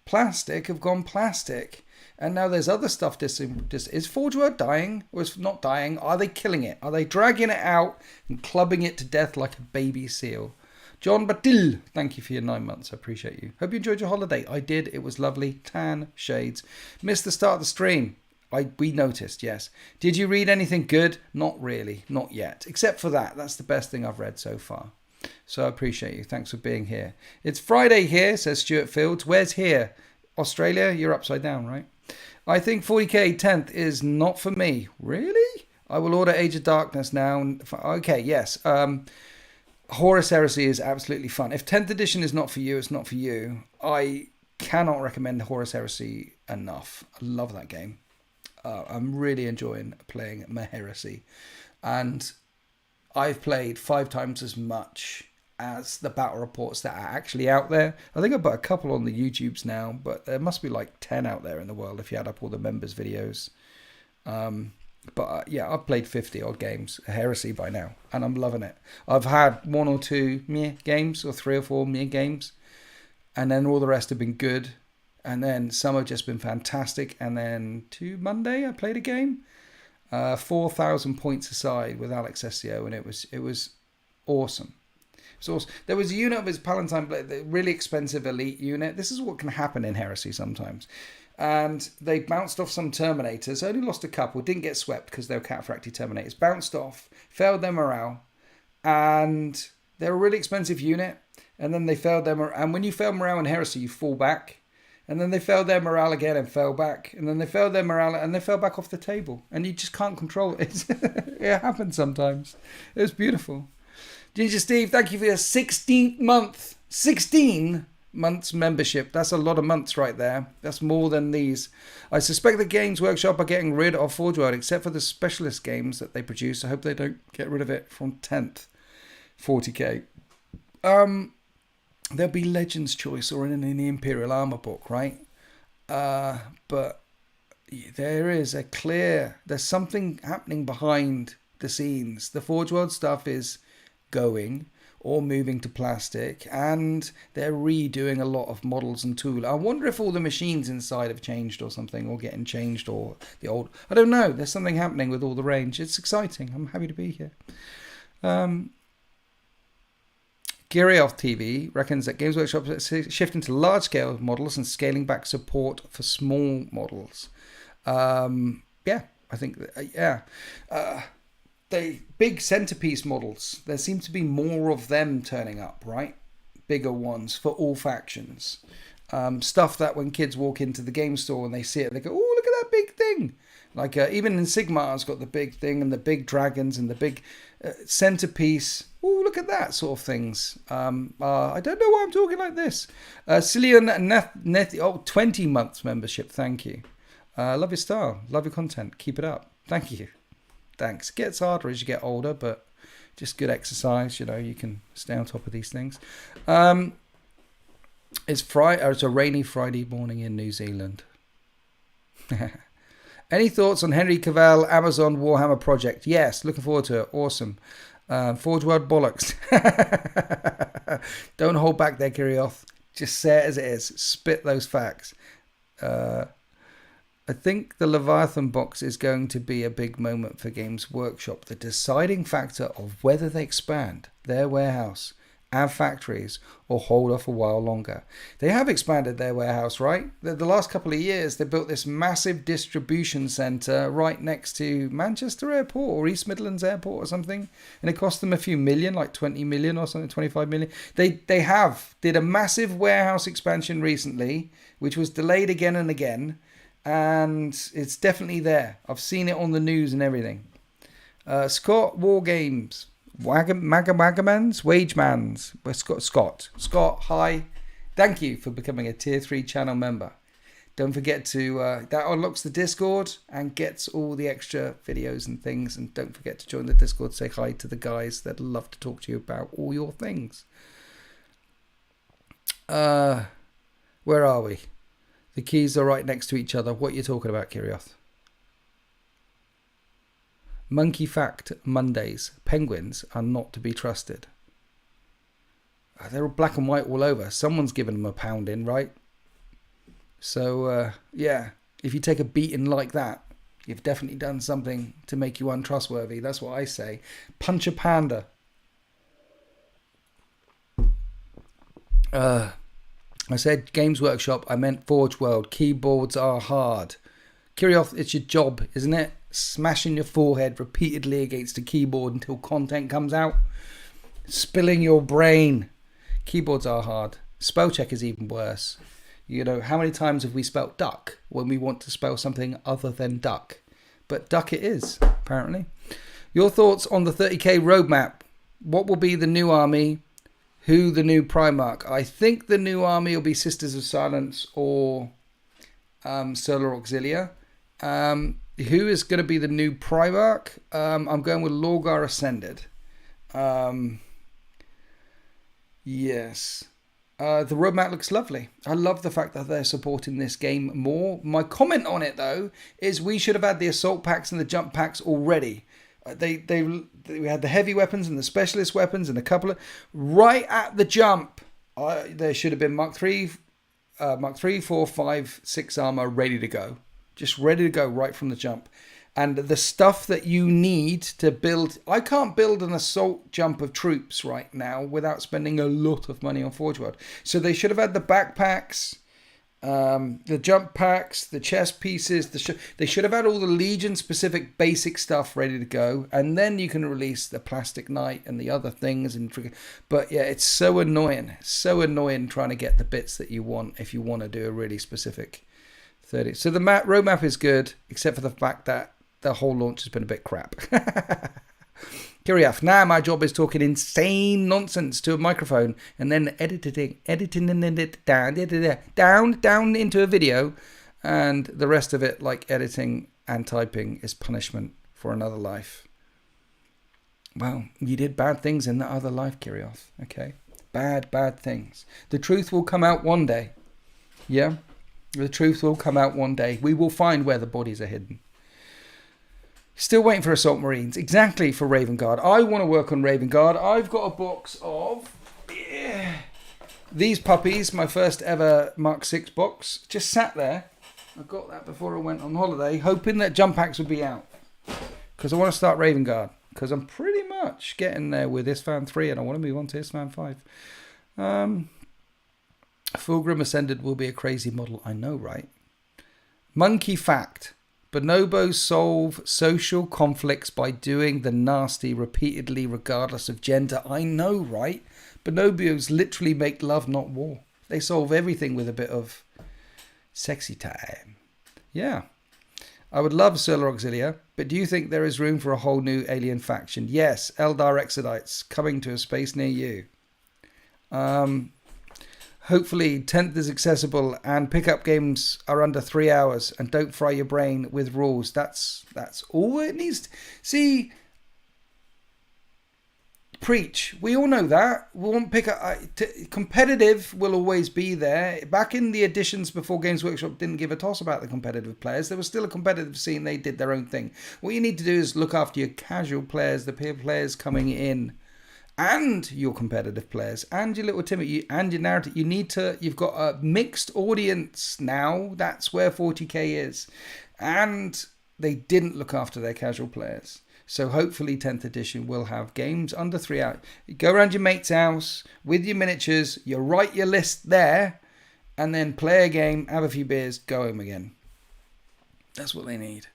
plastic have gone plastic. And now there's other stuff. Is Forge World dying? Or is it not dying? Are they killing it? Are they dragging it out and clubbing it to death like a baby seal? John Batil, thank you for your 9 months. I appreciate you. Hope you enjoyed your holiday. I did. It was lovely. Tan shades. Missed the start of the stream. We noticed, yes. Did you read anything good? Not really, not yet. Except for that. That's the best thing I've read so far. So I appreciate you. Thanks for being here. It's Friday here, says Stuart Fields. Where's here? Australia? You're upside down, right? I think 40k 10th is not for me. Really? I will order Age of Darkness now. Okay, yes. Horus Heresy is absolutely fun. If 10th edition is not for you, it's not for you. I cannot recommend Horus Heresy enough. I love that game. I'm really enjoying playing Heresy, and I've played 5 times as much as the battle reports that are actually out there. I think I've got a couple on the YouTubes now, but there must be like 10 out there in the world if you add up all the members' videos. Yeah, I've played 50 odd games Heresy by now, and I'm loving it. I've had 1 or 2 meh games, or 3 or 4 meh games, and then all the rest have been good. And then some have just been fantastic. And then Monday, I played a game, 4,000 points aside with Alex Sio, and it was awesome. It was awesome. There was a unit of his Palatine Blade, the really expensive elite unit. This is what can happen in Heresy sometimes. And they bounced off some Terminators. Only lost a couple. Didn't get swept because they were Cataphractii Terminators. Bounced off, failed their morale, and they're a really expensive unit. And then they failed their morale. And when you fail morale in Heresy, you fall back. And then they failed their morale again and fell back. And then they failed their morale and they fell back off the table. And you just can't control it. It happens sometimes. It was beautiful. Ginger Steve, thank you for your 16th month. 16 months membership. That's a lot of months right there. That's more than these. I suspect the Games Workshop are getting rid of Forge World, except for the specialist games that they produce. I hope they don't get rid of it from 10th. 40k. There'll be Legends Choice or in the Imperial Armor book, right? But there's something happening behind the scenes. The Forge World stuff is going or moving to plastic, and they're redoing a lot of models and tools. I wonder if all the machines inside have changed or something, or getting changed, or the old. I don't know. There's something happening with all the range. It's exciting. I'm happy to be here. Girioth TV reckons that Games Workshop is shifting to large-scale models and scaling back support for small models. Yeah, I think, the big centerpiece models, there seem to be more of them turning up, right? Bigger ones for all factions. Stuff that when kids walk into the game store and they see it, they go, oh, look at that big thing. Like even in Sigmar's got the big thing and the big dragons and the big centerpiece. Oh, look at that sort of things. I don't know why I'm talking like this. Cillian Neth, 20 months membership. Thank you. Love your style. Love your content. Keep it up. Thank you. Thanks. It gets harder as you get older, but just good exercise. You know, you can stay on top of these things. It's a rainy Friday morning in New Zealand. Any thoughts on Henry Cavill Amazon Warhammer project? Yes, looking forward to it. Awesome. Forge World bollocks. Don't hold back there, Kirioth. Just say it as it is. Spit those facts. I think the Leviathan box is going to be a big moment for Games Workshop. The deciding factor of whether they expand their warehouse, add factories, or hold off a while longer. They have expanded their warehouse, right? The last couple of years, they built this massive distribution centre right next to Manchester Airport or East Midlands Airport or something. And it cost them a few million, like 20 million or something, 25 million. They did a massive warehouse expansion recently, which was delayed again and again. And it's definitely there. I've seen it on the news and everything. Scott War Games. Wagamans? Wagemans. Scott, hi. Thank you for becoming a tier 3 channel member. Don't forget to, that unlocks the Discord and gets all the extra videos and things. And don't forget to join the Discord. Say hi to the guys that love to talk to you about all your things. Where are we? The keys are right next to each other. What are you talking about, Kirioth? Monkey fact Mondays. Penguins are not to be trusted. They're black and white all over. Someone's given them a pounding, right? So, yeah. If you take a beating like that, you've definitely done something to make you untrustworthy. That's what I say. Punch a panda. I said Games Workshop. I meant Forge World. Keyboards are hard. Kirioth, it's your job, isn't it? Smashing your forehead repeatedly against a keyboard until content comes out. Spilling your brain. Keyboards are hard. Spell check is even worse. You know, how many times have we spelt duck when we want to spell something other than duck? But duck it is, apparently. Your thoughts on the 30k roadmap. What will be the new army? Who the new Primarch? I think the new army will be Sisters of Silence or Solar Auxilia. Who is going to be the new Primarch? I'm going with Lorgar Ascended. Yes. The roadmap looks lovely. I love the fact that they're supporting this game more. My comment on it, though, is we should have had the assault packs and the jump packs already. We had the heavy weapons and the specialist weapons and a couple of... Right at the jump, there should have been Mark 3, 4, 5, 6 armor ready to go. Just ready to go right from the jump. And the stuff that you need to build... I can't build an assault jump of troops right now without spending a lot of money on Forge World. So they should have had the backpacks, the jump packs, the chest pieces. They should have had all the Legion-specific basic stuff ready to go. And then you can release the Plastic Knight and the other things. But yeah, it's so annoying. So annoying trying to get the bits that you want if you want to do a really specific... 30. So the roadmap is good, except for the fact that the whole launch has been a bit crap. Kirioth, now my job is talking insane nonsense to a microphone and then editing it down into a video, and the rest of it, like editing and typing, is punishment for another life. Well, you did bad things in that other life, Kirioth. Okay, bad things. The truth will come out one day. Yeah. The truth will come out one day. We will find where the bodies are hidden. Still waiting for Assault Marines. Exactly, for Raven Guard. I want to work on Raven Guard. I've got a box of these puppies. My first ever Mark 6 box. Just sat there. I got that before I went on holiday, hoping that jump packs would be out. Because I want to start Raven Guard. Because I'm pretty much getting there with Isfan 3 and I want to move on to Isfan 5. Fulgrim Ascended will be a crazy model. I know, right? Monkey fact. Bonobos solve social conflicts by doing the nasty repeatedly regardless of gender. I know, right? Bonobos literally make love, not war. They solve everything with a bit of sexy time. Yeah. I would love Solar Auxilia, but do you think there is room for a whole new alien faction? Yes, Eldar Exodites coming to a space near you. hopefully 10th is accessible and pickup games are under 3 hours, and don't fry your brain with rules. That's all it needs. See, preach. We all know that. We won't pick up. Competitive will always be there. Back in the editions before Games Workshop didn't give a toss about the competitive players, there was still a competitive scene. They did their own thing. What you need to do is look after your casual players, the peer players coming in, and your competitive players, and your little Timmy, and your narrative. You've got a mixed audience now. That's where 40k is. And they didn't look after their casual players. So hopefully 10th edition will have games under 3 hours. You go around your mate's house with your miniatures, you write your list there, and then play a game, have a few beers, go home again. That's what they need.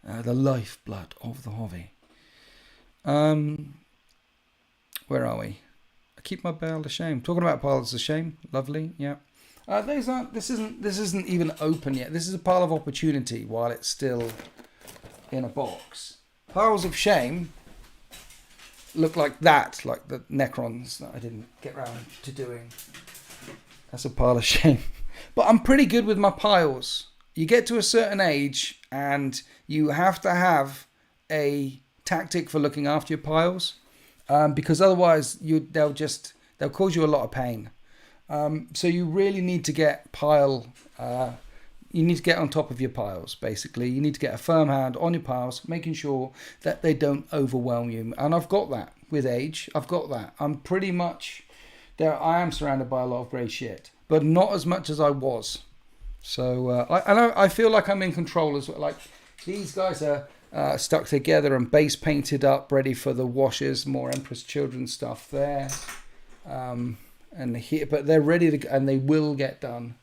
The lifeblood of the hobby. Where are we? I keep my pile of shame. Talking about piles of shame. Lovely. Yeah. This isn't even open yet. This is a pile of opportunity while it's still in a box. Piles of shame look like that, like the Necrons that I didn't get round to doing. That's a pile of shame. But I'm pretty good with my piles. You get to a certain age and you have to have a tactic for looking after your piles. Because otherwise they'll cause you a lot of pain. So you really need to get you need to get on top of your piles, basically. You need to get a firm hand on your piles, making sure that they don't overwhelm you. And I've got that with age. I've got that. I'm pretty much there. I am surrounded by a lot of grey shit, but not as much as I was. So I feel like I'm in control as well. Like these guys are stuck together and base painted up, ready for the washes. More Empress Children stuff there, and here, but they're ready to, and they will get done.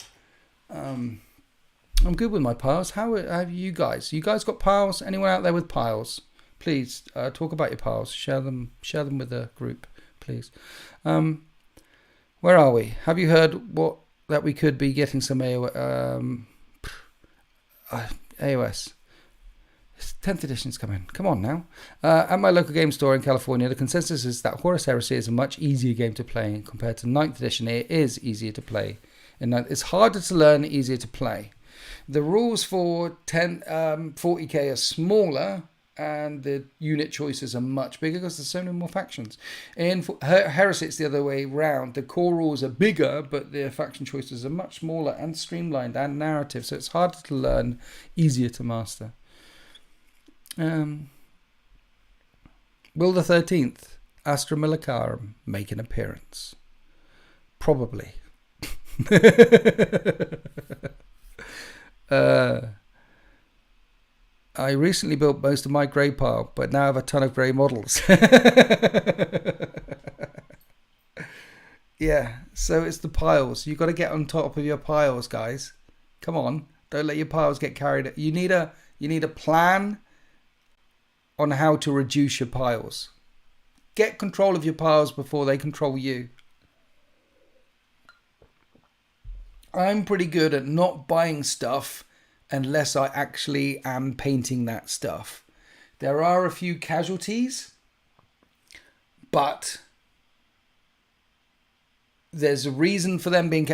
I'm good with my piles. How have you guys? You guys got piles? Anyone out there with piles? Please talk about your piles. Share them with the group, please. Where are we? Have you heard that we could be getting some AOS? 10th edition's coming. Come on now. At my local game store in California, the consensus is that Horus Heresy is a much easier game to play compared to 9th edition. It is easier to play. It's harder to learn, easier to play. The rules for 40k are smaller, and the unit choices are much bigger because there's so many more factions. In Heresy, it's the other way round. The core rules are bigger, but the faction choices are much smaller and streamlined and narrative, so it's harder to learn, easier to master. Will the 13th Astra Milicarum make an appearance? Probably. I recently built most of my grey pile, but now I have a ton of grey models. Yeah, so it's the piles. You've got to get on top of your piles, guys. Come on, don't let your piles get carried. You need a plan on how to reduce your piles. Get control of your piles before they control you. I'm pretty good at not buying stuff unless I actually am painting that stuff. There are a few casualties, but there's a reason for them being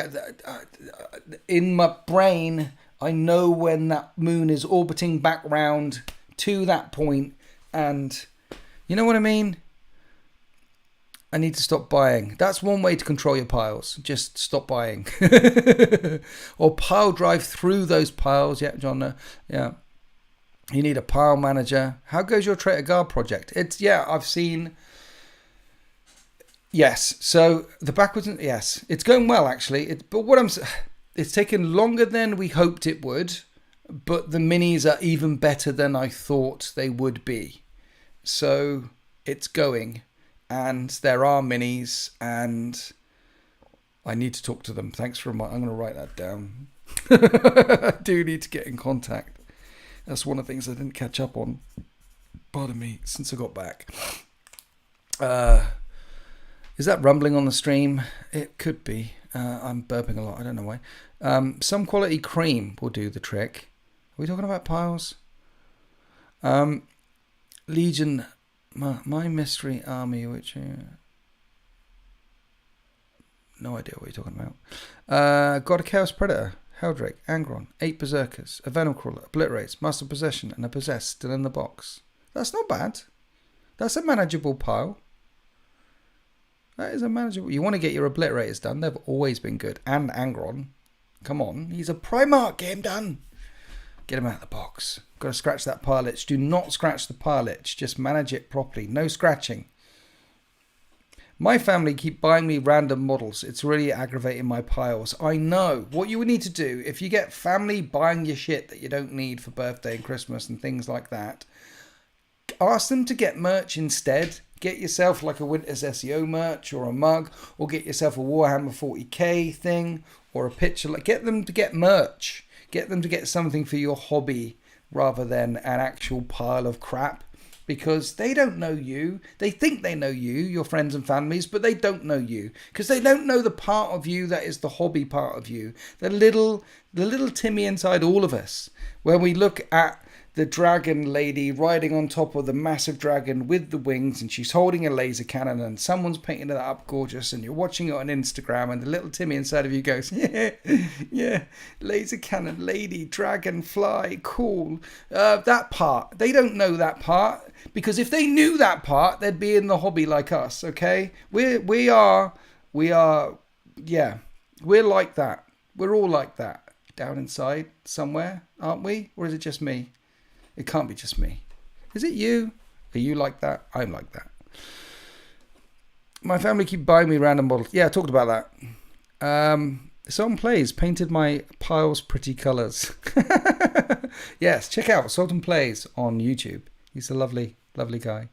in my brain. I know when that moon is orbiting back round to that point, and you know what I mean? I need to stop buying. That's one way to control your piles. Just stop buying. Or pile drive through those piles. Yeah, John. Yeah. You need a pile manager. How goes your Traitor Guard project? I've seen. Yes. So the backwards. Yes. It's going well, actually. It's taken longer than we hoped it would. But the minis are even better than I thought they would be. So it's going. And there are minis, and I need to talk to them. Thanks for reminding. I'm going to write that down. I do need to get in contact. That's one of the things I didn't catch up on. Pardon me, since I got back. Is that rumbling on the stream? It could be. I'm burping a lot. I don't know why. Some quality cream will do the trick. Are we talking about piles? Legion. My mystery army, which No idea what you're talking about. Got a Chaos Predator, Heldrake, Angron, 8 Berserkers, a Venom Crawler, Obliterates, Master Possession, and a Possess still in the box. That's not bad. That's a manageable pile. That is a manageable... You want to get your Obliterators done. They've always been good. And Angron. Come on. He's a Primarch. Get him done. Get him out of the box. Got to scratch that pile itch. Do not scratch the pile itch. Just manage it properly. No scratching. My family keep buying me random models. It's really aggravating my piles. I know. What you would need to do, if you get family buying your shit that you don't need for birthday and Christmas and things like that, ask them to get merch instead. Get yourself like a Winter's SEO merch or a mug, or get yourself a Warhammer 40k thing or a picture. Like, get them to get merch. Get them to get something for your hobby rather than an actual pile of crap. Because they don't know you. They think they know you, your friends and families, but they don't know you. Because they don't know the part of you that is the hobby part of you. The little Timmy inside all of us. When we look at the dragon lady riding on top of the massive dragon with the wings, and she's holding a laser cannon, and someone's painting it up gorgeous, and you're watching it on Instagram, and the little Timmy inside of you goes, yeah, laser cannon lady, dragon, fly, cool. That part, they don't know that part, because if they knew that part, they'd be in the hobby like us. Okay, we are, yeah, we're like that. We're all like that down inside somewhere, aren't we? Or is it just me? It can't be just me. Is it you? Are you like that? I'm like that. My family keep buying me random models. Yeah, I talked about that. Sultan Plays painted my piles pretty colours. Yes, check out Sultan Plays on YouTube. He's a lovely, lovely guy.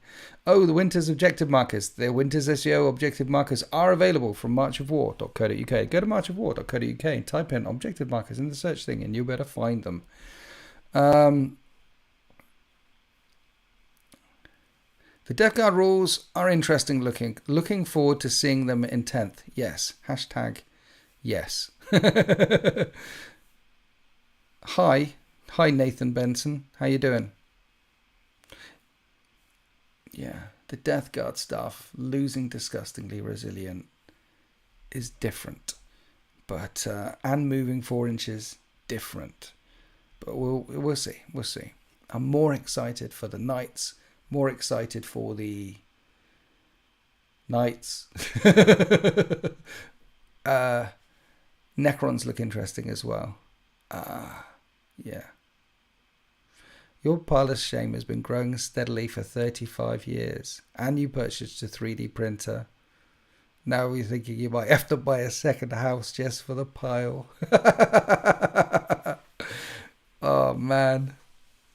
Oh, the Winter's objective markers. The Winter's SEO objective markers are available from marchofwar.co.uk. Go to marchofwar.co.uk and type in objective markers in the search thing and you'll better find them. The Death Guard rules are interesting looking. Looking forward to seeing them in 10th. Yes. Hashtag yes. Hi. Hi, Nathan Benson. How you doing? Yeah. The Death Guard stuff, losing Disgustingly Resilient, is different. But, and moving 4 inches, different. But we'll see. We'll see. I'm more excited for the Knights. More excited for the Knights. Necrons look interesting as well. Yeah. Your pile of shame has been growing steadily for 35 years. And you purchased a 3D printer. Now you're thinking you might have to buy a second house just for the pile. Oh, man.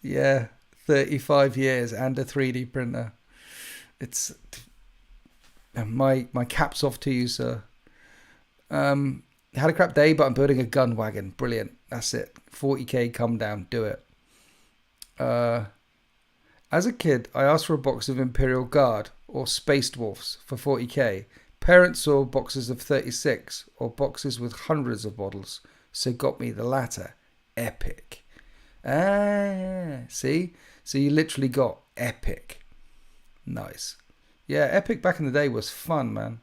Yeah. 35 years and a 3D printer. It's my caps off to you, sir. Had a crap day, but I'm building a gun wagon. Brilliant. That's it. 40k, come down. Do it. As a kid, I asked for a box of Imperial Guard or Space Dwarfs for 40k. Parents saw boxes of 36 or boxes with hundreds of models, so got me the latter. Epic. See? So you literally got epic. Nice. Yeah, epic back in the day was fun, man.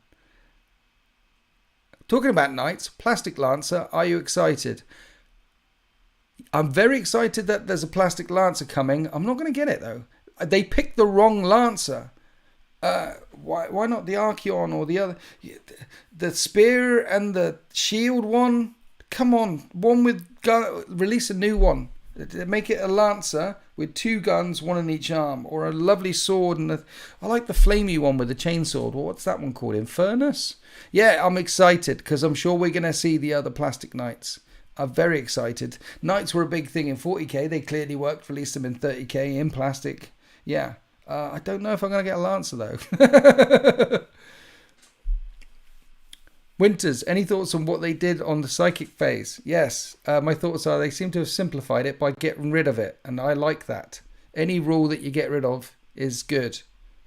Talking about Knights, Plastic Lancer, are you excited? I'm very excited that there's a Plastic Lancer coming. I'm not going to get it, though. They picked the wrong Lancer. Why not the Archeon or the other? The Spear and the Shield one? Come on, one with gun. Release a new one. Make it a Lancer with 2 guns, 1 in each arm, or a lovely sword. And I like the flamey one with the chainsaw. What's that one called? Infernus? Yeah, I'm excited because I'm sure we're going to see the other Plastic Knights. I'm very excited. Knights were a big thing in 40k. They clearly worked. Released them in 30k in plastic. Yeah. I don't know if I'm going to get a Lancer though. Winters, any thoughts on what they did on the psychic phase? Yes, my thoughts are they seem to have simplified it by getting rid of it, and I like that. Any rule that you get rid of is good.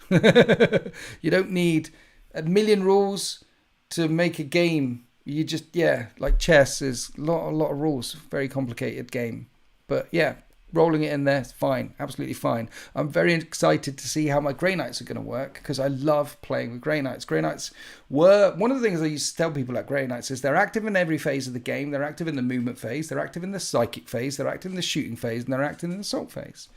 You don't need a million rules to make a game. You just, yeah, like chess is a lot of rules, very complicated game. But yeah, rolling it in there, it's fine, absolutely fine. I'm very excited to see how my Grey Knights are going to work because I love playing with Grey Knights. Grey Knights were, one of the things I used to tell people about Grey Knights is they're active in every phase of the game. They're active in the movement phase, they're active in the psychic phase, they're active in the shooting phase, and they're active in the assault phase.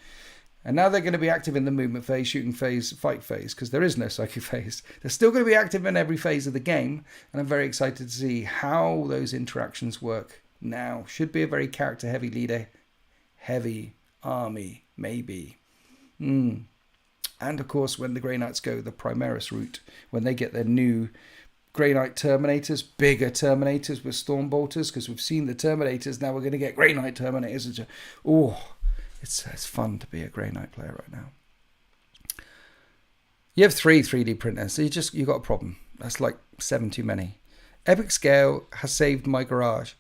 And now they're going to be active in the movement phase, shooting phase, fight phase, because there is no psychic phase. They're still going to be active in every phase of the game, and I'm very excited to see how those interactions work now. Should be a very character-heavy leader, heavy army, maybe. And of course, when the Grey Knights go the Primaris route, when they get their new Grey Knight Terminators, bigger Terminators with Stormbolters, because we've seen the Terminators, now we're going to get Grey Knight Terminators. It's fun to be a Grey Knight player right now. You have 3 3D printers, so you got a problem. That's like 7 too many. Epic Scale has saved my garage.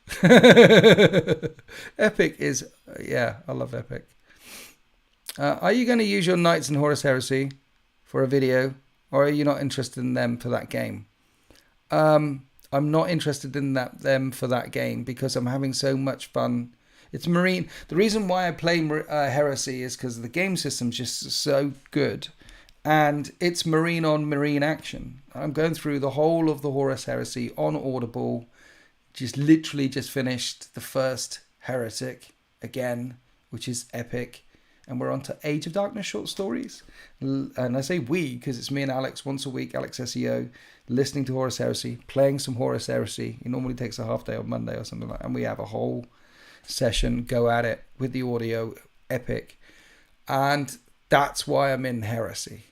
Epic is, yeah, I love Epic. Are you going to use your Knights in Horus Heresy for a video, or are you not interested in them for that game? I'm not interested in them for that game because I'm having so much fun. It's Marine. The reason why I play Heresy is because the game system's just so good. And it's Marine on Marine action. I'm going through the whole of the Horus Heresy on Audible. Literally just finished the first Heretic again, which is epic. And we're on to Age of Darkness short stories. And I say we because it's me and Alex once a week, Alex SEO, listening to Horus Heresy, playing some Horus Heresy. It normally takes a half day on Monday or something like that. And we have a whole session, go at it with the audio, epic. And that's why I'm in Heresy,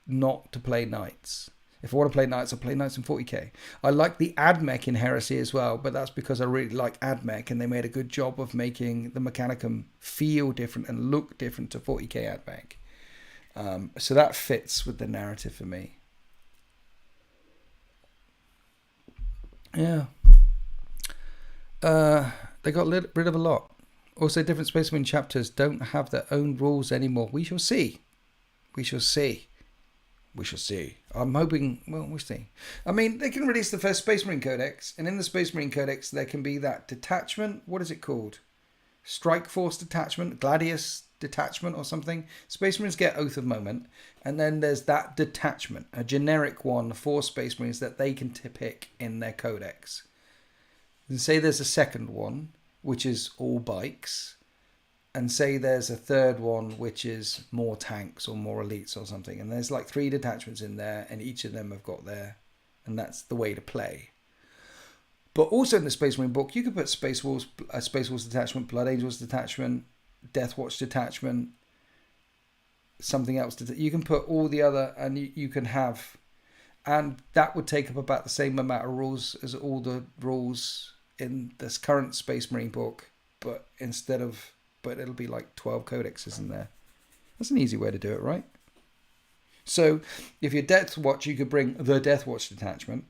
not to play Knights. If I want to play Knights, I'll play Knights in 40k. I like the AdMech in Heresy as well, but that's because I really like AdMech, and they made a good job of making the Mechanicum feel different and look different to 40k AdMech. So that fits with the narrative for me. Yeah. They got rid of a lot. Also, different Space Marine chapters don't have their own rules anymore. We shall see. We shall see. We shall see. I'm hoping, well, we'll see. I mean, they can release the first Space Marine Codex, and in the Space Marine Codex, there can be that detachment. What is it called? Strike Force Detachment, Gladius Detachment or something. Space Marines get Oath of Moment, and then there's that detachment, a generic one for Space Marines that they can pick in their Codex. And say there's a second one, which is all bikes, and say there's a third one, which is more tanks or more elites or something. And there's like 3 detachments in there, and each of them have got their, and that's the way to play. But also in the Space Marine book, you could put Space Wolves detachment, Blood Angels detachment, Death Watch detachment, something else. You can put all the other, and you can have, and that would take up about the same amount of rules as all the rules in this current Space Marine book, but it'll be like 12 codexes in there. That's an easy way to do it, right? So if you're Death Watch, you could bring the Death Watch detachment,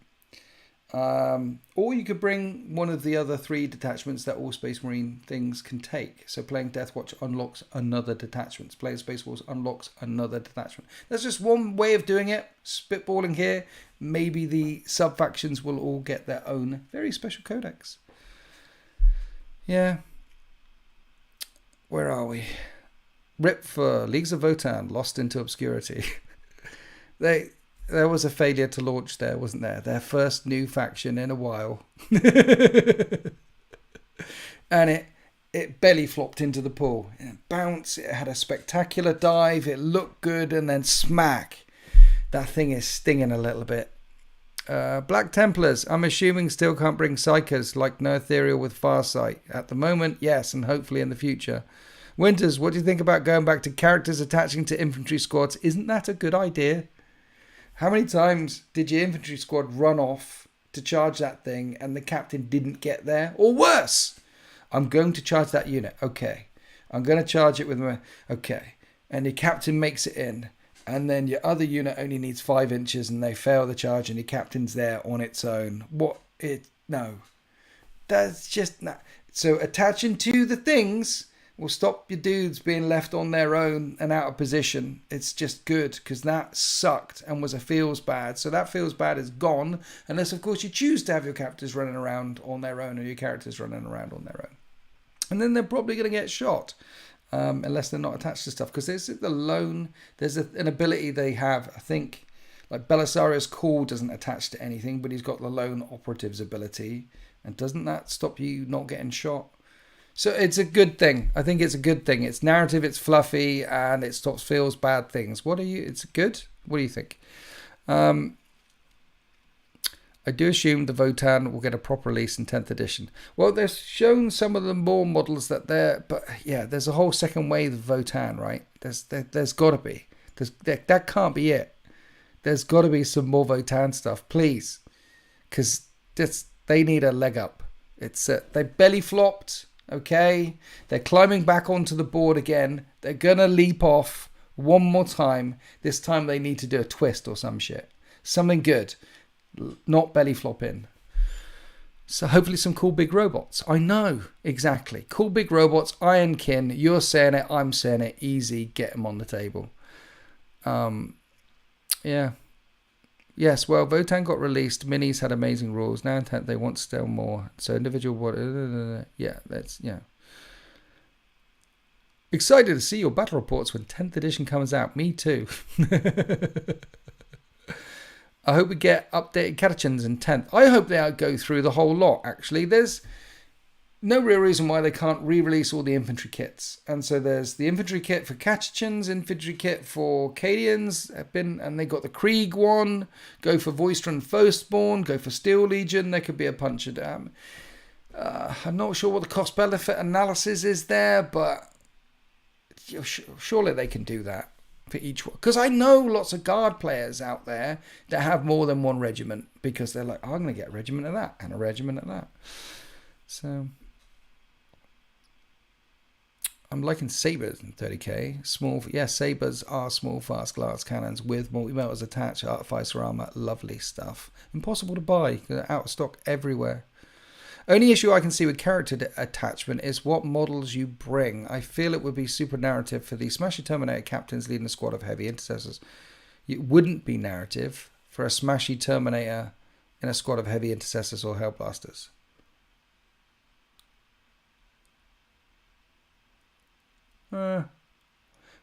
or you could bring one of the other 3 detachments that all Space Marine things can take. So playing Death Watch unlocks another detachment. Playing Space Wars unlocks another detachment. That's just one way of doing it. Spitballing here. Maybe the sub-factions will all get their own very special codex. Yeah. Where are we? RIP for Leagues of Votann, lost into obscurity. There was a failure to launch there, wasn't there? Their first new faction in a while. And it belly flopped into the pool. It bounced, it had a spectacular dive, it looked good, and then smack. That thing is stinging a little bit. Black Templars, I'm assuming still can't bring Psychers like No Ethereal with Farsight. At the moment, yes, and hopefully in the future. Winters, what do you think about going back to characters attaching to infantry squads? Isn't that a good idea? How many times did your infantry squad run off to charge that thing and the captain didn't get there? Or worse, I'm going to charge that unit. Okay. I'm going to charge it with my... Okay. And your captain makes it in. And then your other unit only needs 5 inches and they fail the charge and your captain's there on its own. No. That's just not... So attaching to the things will stop your dudes being left on their own and out of position. It's just good because that sucked and was a feels bad. So that feels bad is gone unless, of course, you choose to have your captors running around on their own or your characters running around on their own. And then they're probably going to get shot. unless they're not attached to stuff. Because there's the loan, there's an ability they have, I think, like Belisario's call doesn't attach to anything, but he's got the lone operative's ability. And doesn't that stop you not getting shot? So it's a good thing. I think it's a good thing. It's narrative, it's fluffy, and it stops feels bad things. It's good? What do you think? I do assume the Votann will get a proper release in 10th edition. Well, they've shown some of the more models that they're... But yeah, there's a whole second wave of Votann, right? There's got to be. That can't be it. There's got to be some more Votann stuff, please. Because they need a leg up. They belly flopped, okay? They're climbing back onto the board again. They're going to leap off one more time. This time they need to do a twist or some shit. Something good. Not belly flopping. So hopefully some cool big robots. I know, exactly. Cool big robots, Ironkin. You're saying it, I'm saying it. Easy, get them on the table. Yeah. Yes, well, Votann got released. Minis had amazing rules. Now intent they want still more. So individual... Yeah, yeah. Excited to see your battle reports when 10th edition comes out. Me too. I hope we get updated catechins in 10th. I hope they go through the whole lot, actually. There's no real reason why they can't re-release all the infantry kits. And so there's the infantry kit for catechins, infantry kit for Cadians, and they got the Krieg one. Go for Voistron Firstborn, go for Steel Legion. There could be a punch of them. I'm not sure what the cost-benefit analysis is there, but surely they can do that for each one. Because I know lots of guard players out there that have more than one regiment because they're like, I'm going to get a regiment of that and a regiment of that. So I'm liking sabers in 30k. Sabers are small, fast glass cannons with multi-melters attached, artificer armor, lovely stuff. Impossible to buy, they're out of stock everywhere. Only issue I can see with character attachment is what models you bring. I feel it would be super narrative for the Smashy Terminator captains leading a squad of heavy intercessors. It wouldn't be narrative for a Smashy Terminator in a squad of heavy intercessors or Hellblasters.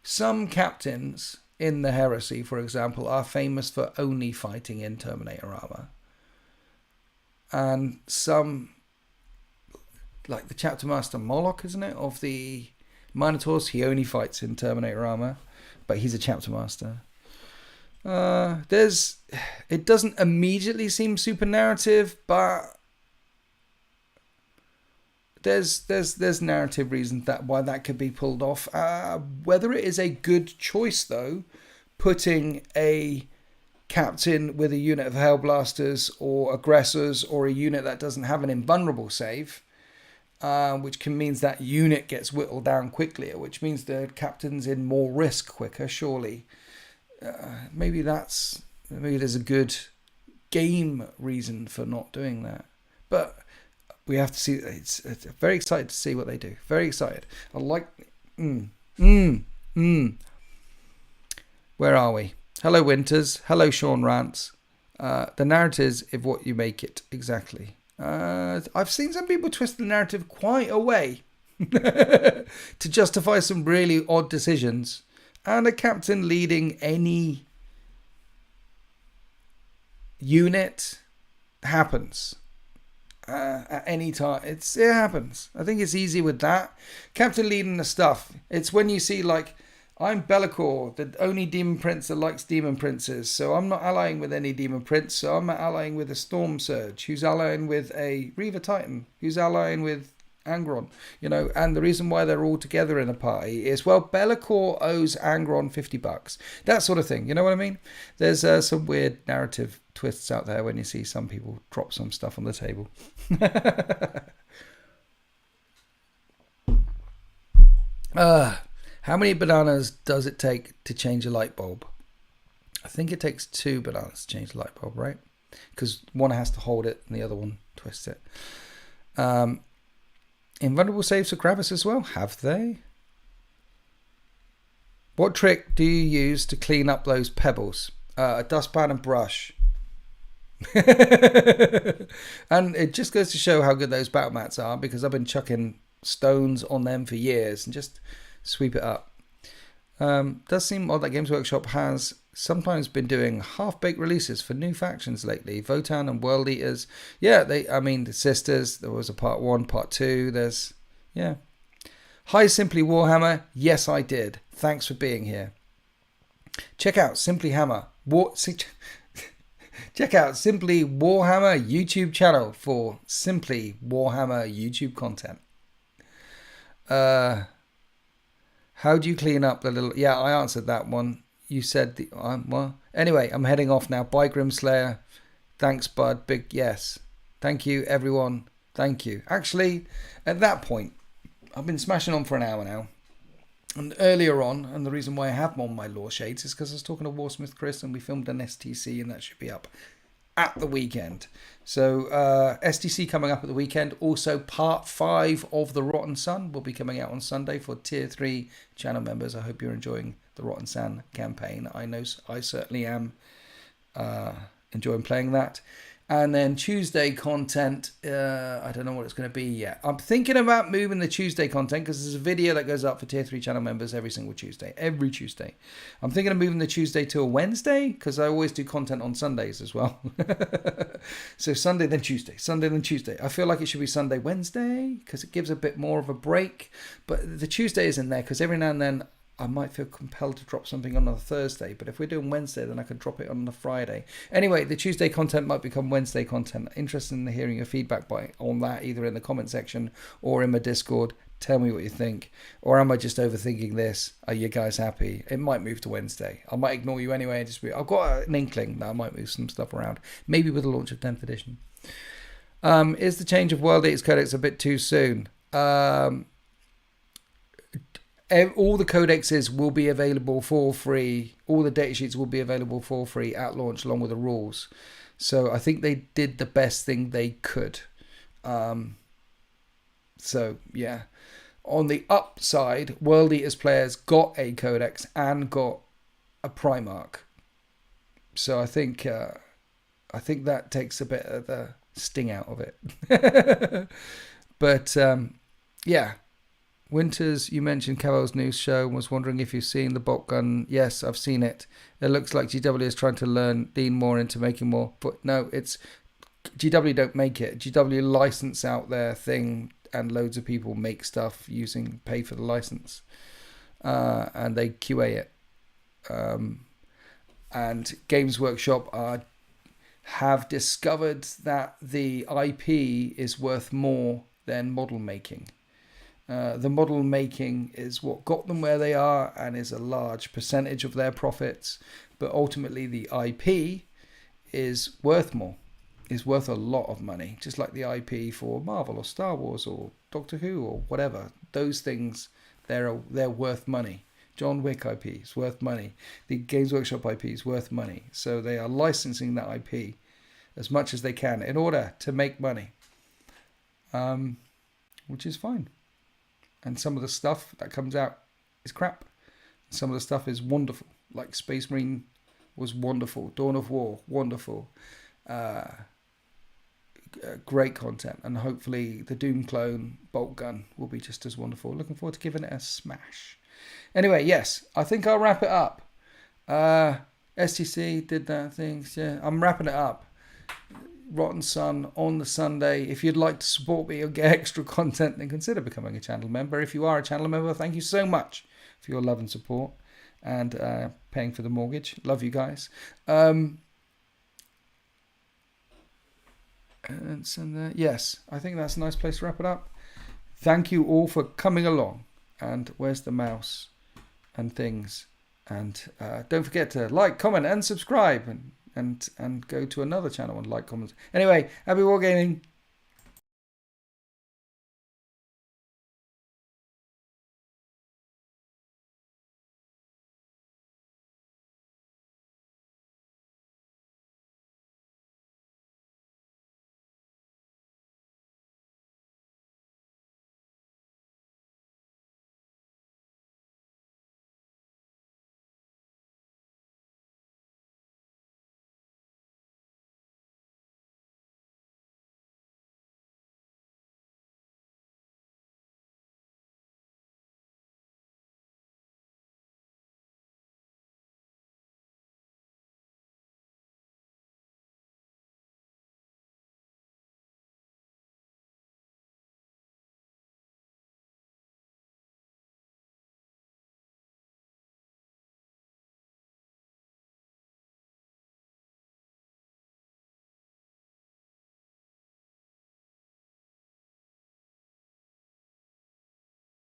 Some captains in the Heresy, for example, are famous for only fighting in Terminator armor. And some... like the Chapter Master Moloch, isn't it? Of the Minotaurs, he only fights in Terminator armor, but he's a Chapter Master. It doesn't immediately seem super narrative, but there's narrative reasons why that could be pulled off. Whether it is a good choice though, putting a captain with a unit of Hellblasters or aggressors or a unit that doesn't have an invulnerable save. Which means that unit gets whittled down quickly, which means the captain's in more risk quicker, surely. Maybe there's a good game reason for not doing that. But we have to see. It's very excited to see what they do. Very excited. I like... Where are we? Hello, Winters. Hello, Sean Rants. The narrative is if what you make it, exactly. I've seen some people twist the narrative quite a way to justify some really odd decisions, and a captain leading any unit happens at any time. It happens. I think it's easy with that. Captain leading the stuff. It's when you see like, I'm Be'lakor, the only demon prince that likes demon princes. So I'm not allying with any demon prince. So I'm allying with a Storm Surge, who's allying with a Reaver Titan, who's allying with Angron. And the reason why they're all together in a party is, well, Be'lakor owes Angron $50. That sort of thing. You know what I mean? There's some weird narrative twists out there when you see some people drop some stuff on the table. How many bananas does it take to change a light bulb? I think it takes 2 bananas to change the light bulb, right? Because one has to hold it and the other one twists it. Invulnerable saves for Gravis as well. Have they? What trick do you use to clean up those pebbles? A dustpan and brush. And it just goes to show how good those battle mats are, because I've been chucking stones on them for years and just Sweep it up. Does seem odd that Games Workshop has sometimes been doing half-baked releases for new factions lately. Votann and World Eaters. Yeah, the Sisters. There was a part 1, part 2. Yeah. Hi, Simply Warhammer. Yes, I did. Thanks for being here. Check out Simply Hammer. Check out Simply Warhammer YouTube channel for Simply Warhammer YouTube content. How do you clean up the little... Yeah, I answered that one. You said the... well, anyway, I'm heading off now. Bye, Grimslayer. Thanks, bud. Big yes. Thank you, everyone. Thank you. Actually, at that point, I've been smashing on for an hour now. And earlier on, and the reason why I have on my Lore Shades is because I was talking to Warsmith Chris and we filmed an STC and that should be up at the weekend. So STC coming up at the weekend. Also part 5 of The Rotten Sun will be coming out on Sunday for tier 3 channel members. I hope you're enjoying the Rotten Sun campaign. I know I certainly am enjoying playing that. And then Tuesday content, I don't know what it's going to be yet. I'm thinking about moving the Tuesday content because there's a video that goes up for tier 3 channel members every single Tuesday. Every Tuesday. I'm thinking of moving the Tuesday to a Wednesday because I always do content on Sundays as well. So Sunday, then Tuesday. Sunday, then Tuesday. I feel like it should be Sunday, Wednesday because it gives a bit more of a break. But the Tuesday is in there because every now and then I might feel compelled to drop something on a Thursday, but if we're doing Wednesday, then I could drop it on a Friday. Anyway, the Tuesday content might become Wednesday content. Interested in hearing your feedback on that, either in the comment section or in my Discord. Tell me what you think. Or am I just overthinking this? Are you guys happy? It might move to Wednesday. I might ignore you anyway. I've got an inkling that I might move some stuff around. Maybe with the launch of 10th edition. Is the change of World Eaters Codex a bit too soon? All the codexes will be available for free. All the datasheets will be available for free at launch along with the rules. So I think they did the best thing they could. So yeah. On the upside, World Eaters players got a codex and got a Primarch. So I think that takes a bit of the sting out of it. But yeah. Winters, you mentioned Caval's news show and was wondering if you've seen the bolt gun. Yes, I've seen it. It looks like GW is trying to lean more into making more. But no, it's GW don't make it. GW license out their thing and loads of people make stuff pay for the license. And they QA it. And Games Workshop have discovered that the IP is worth more than model making. The model making is what got them where they are and is a large percentage of their profits. But ultimately the IP is worth more, is worth a lot of money. Just like the IP for Marvel or Star Wars or Doctor Who or whatever. Those things, they're worth money. John Wick IP is worth money. The Games Workshop IP is worth money. So they are licensing that IP as much as they can in order to make money. Which is fine. And some of the stuff that comes out is crap. Some of the stuff is wonderful. Like Space Marine was wonderful. Dawn of War, wonderful. Great content. And hopefully the Doom Clone bolt gun will be just as wonderful. Looking forward to giving it a smash. Anyway, yes, I think I'll wrap it up. STC did that thing. Yeah, I'm wrapping it up. Rotten Sun on the Sunday. If you'd like to support me or get extra content, then consider becoming a channel member. If you are a channel member, thank you so much for your love and support and paying for the mortgage. Love you guys. Yes, I think that's a nice place to wrap it up. Thank you all for coming along. And where's the mouse and things? And don't forget to like, comment, and subscribe. And go to another channel and like, comments. Anyway, happy wargaming.